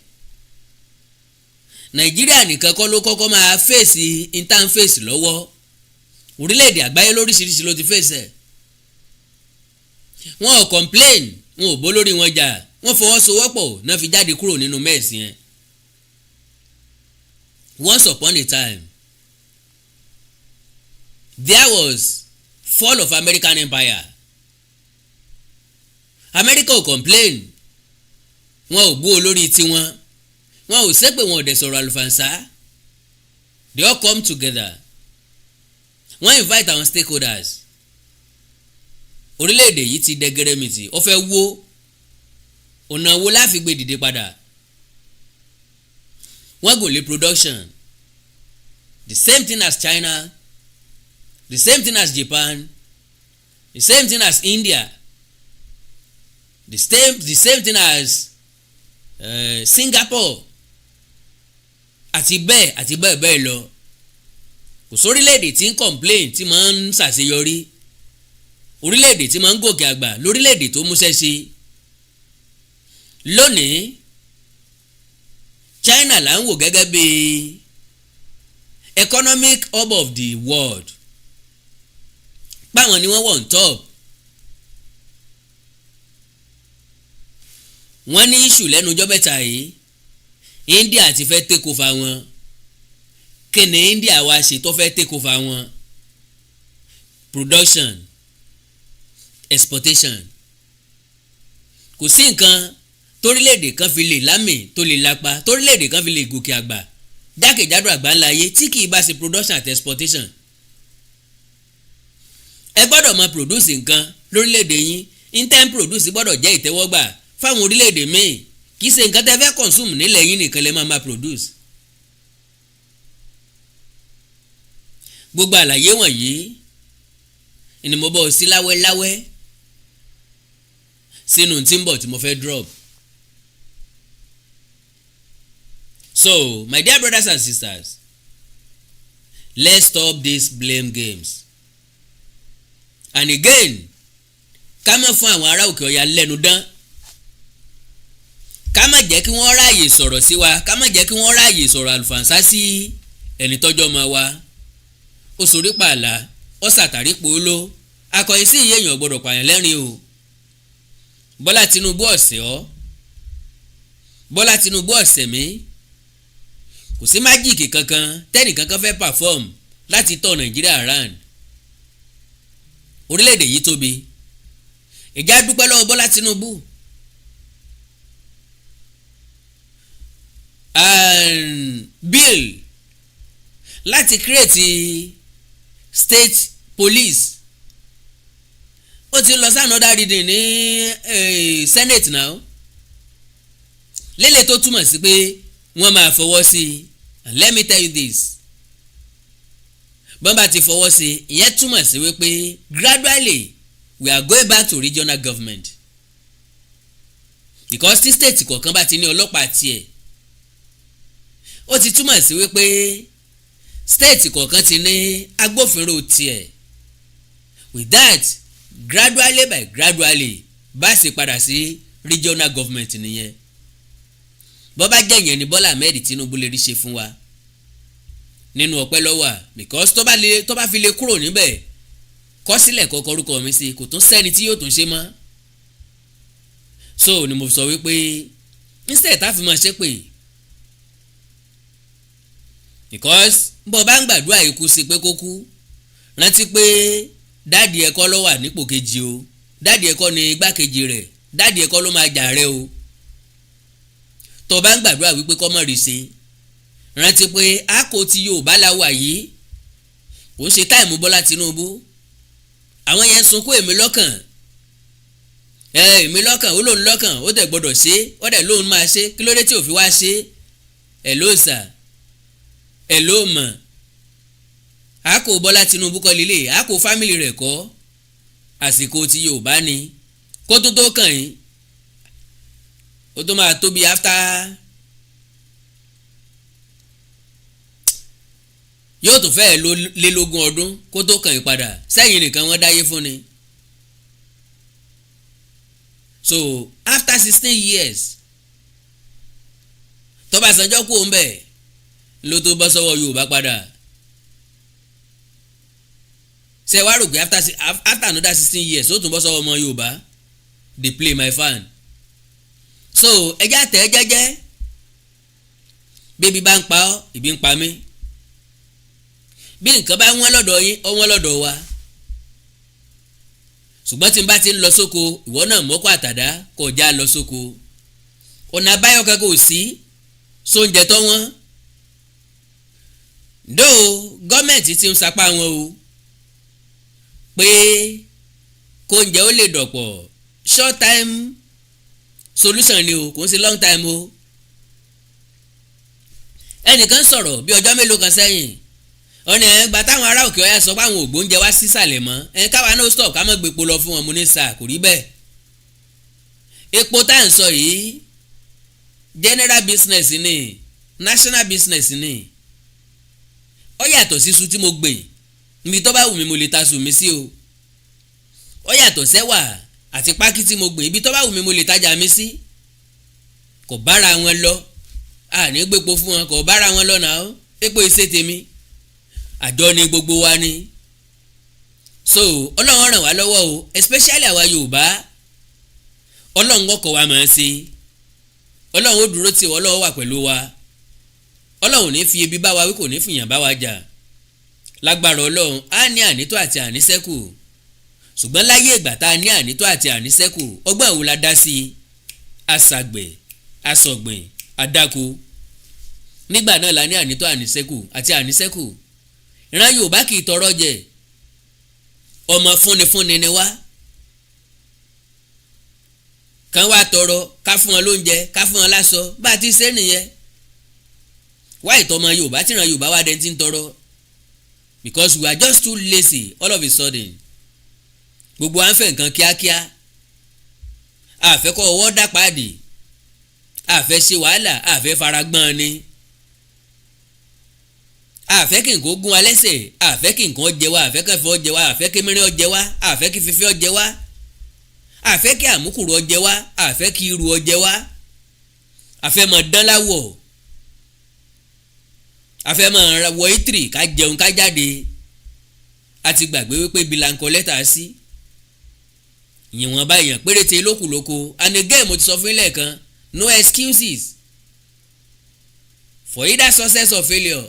Nàìjíríà nìkan kọ́ ló kọ́kọ́ máa fèsì interface lọ́wọ́, orílẹ̀-èdè àgbáyé lóríṣiríṣi ló ti fèsì ẹ̀. Wọ́n ò complain, wọn ò bó lórí wọn jà, wọ́n fọwọ́sowọ́pọ̀ náà fi jáde kúrò nínú mẹ́ẹ̀sì yẹn. Once upon a time there was fall of American Empire. America ò complain, wọn ò bú olórí tiwọn, wọn ò ṣépè, wọn ò dẹ̀ sọ̀rọ̀ àlùfànṣá. They all come together, wọ́n invite àwọn stakeholders. Orílẹ̀-èdè yìí ti dẹgẹrẹmìtì, ó fẹ́ wó, ọ̀nà wo la fi gbé dìde padà. Wọ́n gùn lé production, the same thing as China, the same thing as Japan, the same thing as India, the same thing as Singapore, àti bẹ́ẹ̀ bẹ́ẹ̀ lọ. Kò sórílẹ̀-èdè tí ń complain tí máa ń ṣàṣeyọrí, orílẹ̀-èdè tí máa ń gòkè àgbà lórílẹ̀-èdè tó múṣẹ́ ṣe. Lónìí China là ń wò gẹ́gẹ́ bí economic hub of the world, páwọn ni wọ́n wọ̀ on top. Wọ́n ní issue lẹ́nu ọjọ́ mẹ́ta yìí, India ti fẹ́ take over wọn. Kí ni India wá ṣe tó fẹ́ take over wọn? Production, exportation. Kò sí nǹkan torílẹ̀-èdè kan fi lè lámì tó lè lápá, torílẹ̀-èdè kan fi lè gòkè àgbà jákèjádò àgbáńlá ayé tí kì í bá ṣe production àti exportation. Ẹ gbọ́dọ̀ máa produce nǹkan lórílẹ̀-èdè yín, intent produce gbọ́dọ̀ jẹ́ ìtẹ́wọ́gbà fáwọn orílẹ̀-èdè míì, kì í ṣe nǹkan tẹ́ fẹ́ consume nílẹ̀ yín nìkan lè máa produce. Gbogbo àlàyé wọ̀nyí ni mo bọ́ sí láwẹ́láwẹ́ sínú tí ń bọ̀ tí mo fẹ́ drop. So, my dear brothers and sisters, let's stop these blame games. And again, ká má fún àwọn ará òkè ọ̀yà lẹ́nu dán, ká má jẹ́ kí wọ́n ráàyè sọ̀rọ̀ sí wa, ká má jẹ́ kí wọ́n ráàyè sọ̀rọ̀ àlùfànṣá sí ẹni tọ́jọ́ mọ́ wa. Ó sorí pààlà, ó sàtàrí pòóló, akọ̀yìn sí ìyẹn èèyàn gbọ́dọ̀ pààyàn lẹ́rìn o. Bọ́lá Tinubu ọ̀sẹ̀ ọ́, Bọ́lá Tinubu ọ̀sẹ̀ mi. Kò sí májíìkì kankan tẹ́nì kankan fẹ́ perform láti tọ́ Nàìjíríà around. Orílẹ̀-èdè yìí tóbi, ìjà dúpẹ́ lọ́wọ́ Bọ́lá Tinubu. Bill láti create state police ó ti lọ sí another reading ní Senate now, lélẹ̀ tó túmọ̀ sí pé wọ́n máa fọwọ́ sí i. And let me tell you this, bọ́n bá ti fọwọ́ sí i, ìyẹn túmọ̀ sí wípé gradually we are going back to regional government, because tí state kọ̀ọ̀kan bá ti ní ọlọ́pàá tiẹ̀, ó ti túmọ̀ sí wípé state kọ̀ọ̀kan ti ní agbófinró tiẹ̀. With that, gradually by gradually bá ṣe padà sí regional government nìyẹn. Bọ́ bá jẹ́ ìyẹn ni Bọ́lá Ahmed Tinubu lè rí ṣe fún wa, nínú ọpẹ́ lọ́wọ́, because tó bá fi lè kúrò níbẹ̀ kọ sílẹ̀ kọ́kọ́ orúkọ mi sí, kò tún sẹ́ni tí yóò tún ṣe mọ́. So ni mo sọ wípé instead tá fi máa ṣe pé, because bọ́ bá ń gbàdúrà ikú sí pé kó kú, rántí pé dáàdì ẹ̀kọ́ ló wà nípò kejì o, dáàdì ẹ̀kọ́ ni igbákejì rẹ̀, dáàdì ẹ̀kọ́ ló máa jà rẹ̀ o. Tó bá ń gbàdúrà wípé kọ́ mọ̀ rí ṣe, rántí pé àkó tí Yorùbá la wà yìí kò ń ṣe táìmù Bọ́lá Tinubu. Àwọn yẹn sunkún èmi lọ́kàn, èmi lọ́kàn, ó lóun lọ́kàn, ó dẹ̀ gbọ́dọ̀ ṣe, ó dẹ̀ lóun máa ṣe, kí ló dé tí ò fi wá ṣe? ẹ̀ ló sà, ẹ̀ ló mọ̀. Àkó Bọ́lá Tinubu kọ́ lílé, àkó fámìlì rẹ̀ kọ́, àsìkò tí Yorùbá ni kó tó kàn yín. ó tó máa tó bí after yóò tó fẹ́ẹ̀ lé lógún ọdún kó tó kàn yín padà sẹ́yìn nìkan wọ́n dáyé fún ni. So after 16 years tọ́básanjọ́ kú òun bẹ̀ ló tó bọ́ sọ́wọ́ Yorùbá padà. ṣe wá rò pé after another 16 years ó tún bọ́ sọ́wọ́ ọmọ Yorùbá dey play my fan. So ẹjẹ́ àtẹ̀ jẹ́jẹ́ bébí bá ń pa ọ́ ìbí ń pa mí bí nǹkan bá wọ́n lọ́dọ̀ yín ó wọ́n lọ́dọ̀ wa ṣùgbọ́n tí n bá ti ń lọ sóko ìwọ náà mọ́kọ́ àtàdá kò já lọ sóko ọ̀nà àbáyọ kankan ò sí sóúnjẹ tó wọ́n dó gọ́ọ̀mẹ̀ntì ti ń sapá wọn o pé kóúnjẹ ó lè dọ̀pọ̀ short time solution ni o kò ń ṣe long time o. ẹnìkan sọ̀rọ̀ bí ọjọ́ mélòó kan sẹ́yìn ọ̀nà ẹ̀gbà táwọn ará òkè ọ̀yà sọ pé àwọn ògbóúnjẹ wá sísàlẹ̀ mọ́ káwa náà stop ká mọ̀ gbépo lọ fún wọn mo ní sáà kò rí bẹ́ẹ̀. epo tá à ń sọ yìí general business ni national business ni ó yàtọ̀ sí iṣu tí mo gbìn níbi tó bá wù mí mo lè ta sùn mí sí o ó yàtọ̀ sẹ́wà àti pákí tí mo gbìn ibi tó bá wù mí mo lè tajà mi sí kò bára wọn lọ àní gbépo fún wọn kò bára wọn lọ náà epo ìṣe tèmi àjọ ni gbogbo wa ni. So ọlọ́run ràn wá lọ́wọ́ o especially àwa Yorùbá ọlọ́run kọ́kọ́ wa máa ń ṣe ọlọ́run ó dúró tì wọ́n ọlọ́run wà pẹ̀lú wa ọlọ́run ní fi ebi bá wa wí kò ní fìyàn bá wa jà lágbára ọlọ́run á ní ànító àti àníṣẹ́kù ṣùgbọ́n láyé ìgbà tá a ní ànító àti àníṣẹ́kù ọgbọ́n ìwò la dá sí àṣàgbẹ̀ àṣọ̀gbìn àdáko nígbà náà la ní ànító àníṣẹ́kù àti àníṣẹ́kù ìran Yorùbá kì í tọrọ jẹ ọmọ fúnnifúnni ni wá kàn wá tọrọ ká fún wọn lóúnjẹ ká fún wọn láṣọ bá a ti ṣe nìyẹn wá ìtọ́mọ Yorùbá tíran Yorùbá wá dẹ́n tí ń tọrọ because we are just too lazy all of a sudden gbogbo à ń fẹ́ nǹkan kíákíá àfẹ́kọ̀ ọwọ́ dápàdé àfẹ́ ṣe wàhálà àfẹ́ faragbọ́n ni àfẹ́ kí nǹkan gún wa lẹ́sẹ̀ àfẹ́ kí nǹkan jẹ wá àfẹ́ kẹfẹ́ ọjẹ wá àfẹ́ kí mìíràn ọjẹ wá àfẹ́ kí fífẹ́ ọjẹ wá àfẹ́ kí àmúkùrù ọjẹ wá àfẹ́ kí irú ọjẹ wá àfẹ́ mọ̀ dán láwọ̀ àfẹ́ mọ̀ wọ ìtìrì ká jẹun ká jáde àti gbàgbé wípé ibi là ń kọ lẹ́tà sí ìyẹ̀wọ̀n bá èèyàn péréte lókùlóko and again mo ti sọ fún ilé kan no excuses for either success or failure.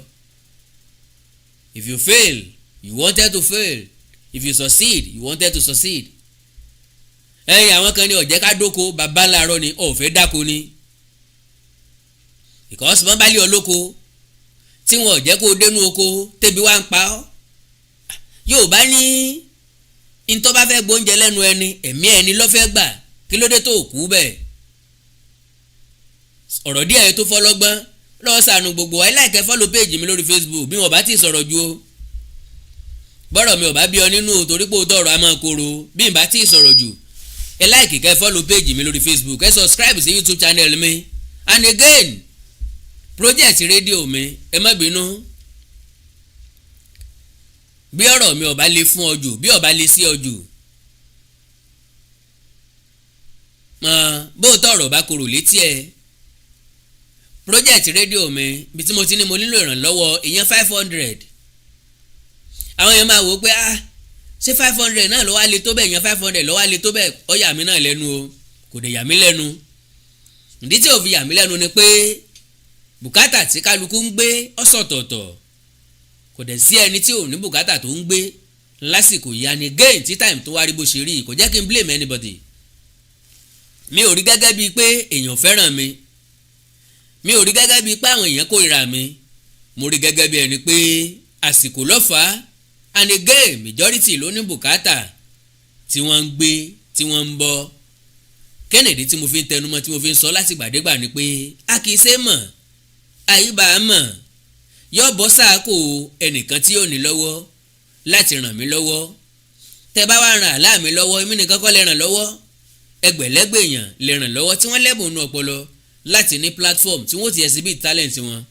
If you fail, you wanted to fail. If you succeed, you wanted to succeed. Àwọn kan ní ọ̀jẹ́ ká dóko bàbá ńláàárọ̀ ni ọ̀fẹ́ dáko ni. Because wọ́n bá lé ọ lóko tí wọn ò jẹ́ kó o dénú oko tẹ́bi wá ń pa ọ́. Yorùbá ní ntọ́ bá fẹ́ gbóúnjẹ lẹ́nu ẹni ẹ̀mí ẹni ló fẹ́ gbà kí ló dé tó kú bẹ́ẹ̀. Ọ̀rọ̀ díẹ̀ tó fọlọ́gbọ́n lọ́wọ́ sànù gbogbo wa láìkẹ́ fọ́lù péèjì mi lórí Facebook bí wọn bá ti sọ̀rọ̀ ju o bọ́rọ̀ mi ò bá bí ọ nínú torí pé o tọrọ a máa kóró bí n bá ti sọ̀rọ̀ jù ẹ láìkì kẹ́ fọ́lù péèjì mi lórí Facebook ẹ subscribe sí YouTube channel mi and again project rédíò mi ẹ má bínú bí ọ̀rọ̀ mi ò bá lè fún ọ jù bí ò bá lè sí ọ jù bó tọrọ bá kóró létí ẹ project rédíò mi bí tí mo ti ní mo nílò ìrànlọ́wọ́ èèyàn 500 àwọn èèyàn máa wò ó pé ṣé 500 náà ló wá lè tó bẹ́ẹ̀ èèyàn 500 ló wá lè tó bẹ́ẹ̀ ó yà mí náà lẹ́nu o kò dẹ̀ yà mí lẹ́nu ìdí tí ò fi yà mí lẹ́nu ni pé bùkátà tí kálukú ń gbé ọ̀sọ̀tọ̀ọ̀tọ̀ kò dẹ̀ sí ẹni tí ò ní bùkátà tó ń gbé lásìkò yìí and again tí time tó wá rí bó ṣe rí kò jẹ́ kí n blame anybody mi ò rí gẹ́gẹ́ bíi pé èèyàn fẹ́ràn mi ò rí gẹ́gẹ́ bíi pé àwọn èèyàn kórìíra mi mo rí gẹ́gẹ́ bí ẹni pé àsìkò lọ́fà and again majority ló ní bùkátà tí wọ́n ń gbé tí wọ́n ń bọ́ kennedy tí mo fi ń tẹnumọ́ tí mo fi ń sọ láti gbàdégbà ni pé a kì í ṣe mọ̀ àyíbá mọ̀ yọ bọ́ sáàkó ẹnìkan tí yóò ní lọ́wọ́ láti ràn mí lọ́wọ́ tẹ́ bá wá ràn àlá mi lọ́wọ́ èmi nìkan kọ́ lè ràn lọ́wọ́ ẹgbẹ̀lẹ́gbẹ̀ èèyàn lè ràn lọ́wọ́ tí wọ́n lẹ́bùn inú ọpọlọ láti ní platform tí wọ́n ti exhibit talent wọn.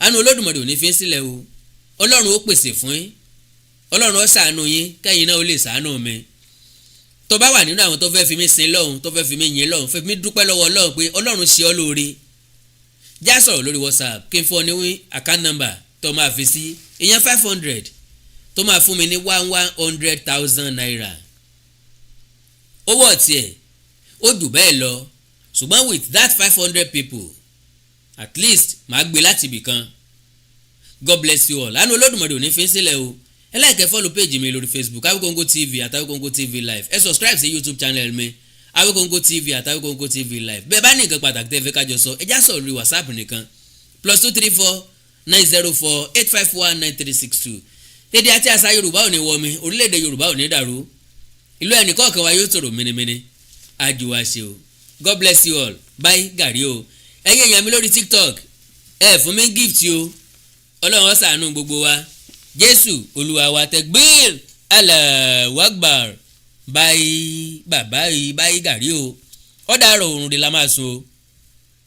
àánú Olódùmarè ò ní fi sílẹ̀ o. Ọlọ́run ó pèsè fún yín. Ọlọ́run ó ṣàánú yín kẹ́yìn náà ó lè ṣàánú mi. tó bá wà nínú àwọn tó fẹ́ fi mí sin lọ́hùn tó fẹ́ fi mí yìn lọ́hùn fẹ́ fi mí dúpẹ́ lọ́wọ́ Ọlọ́run pé Ọlọ́run ṣe ọ́ lóore. já sọ̀rọ̀ lórí WhatsApp kí n fọ́ ní account number tó máa fi sí ìyẹn 500 tó máa fún mi ní 100,000 naira. owó ọ̀tí ẹ̀ ó jù bẹ́ẹ̀ lọ ṣùgbọ́n with that 500 people at least màá gbé láti ibì kan. God bless you all. àánú Olódùmarè ò ní fi sílẹ̀ o. ẹ like follow page mi lórí Facebook Awikonko TV àti Awikonko TV live. ẹ subscribe sí YouTube channel mi Awikonko TV àti Awikonko TV live. bẹ́ẹ̀ bá ní nǹkan pàtàkì tẹ́ fẹ́ kájọ sọ ẹ já sọ̀rọ̀ lórí WhatsApp nìkan +234 904 851 9362. èdè àti àṣà Yorùbá ò ní wọ mi orílẹ̀-èdè Yorùbá ò ní dàrú ìlú ẹnìkọ̀ọ̀kan wa yóò tòrò mìnìmìnì àjùwà ṣe o. God bless you all. Bye gàrí o. ẹ̀yin èèyàn mi lórí TikTok ẹ fún mi gift o. Ọlọ́run ó ṣàánú gbogbo wa. Jésù Olúwa wa Tekbir Allahu Akbar. Bye bàbá yìí bye gàrí o. ọ̀dà àrò òrùn rẹ̀ la máa sun o.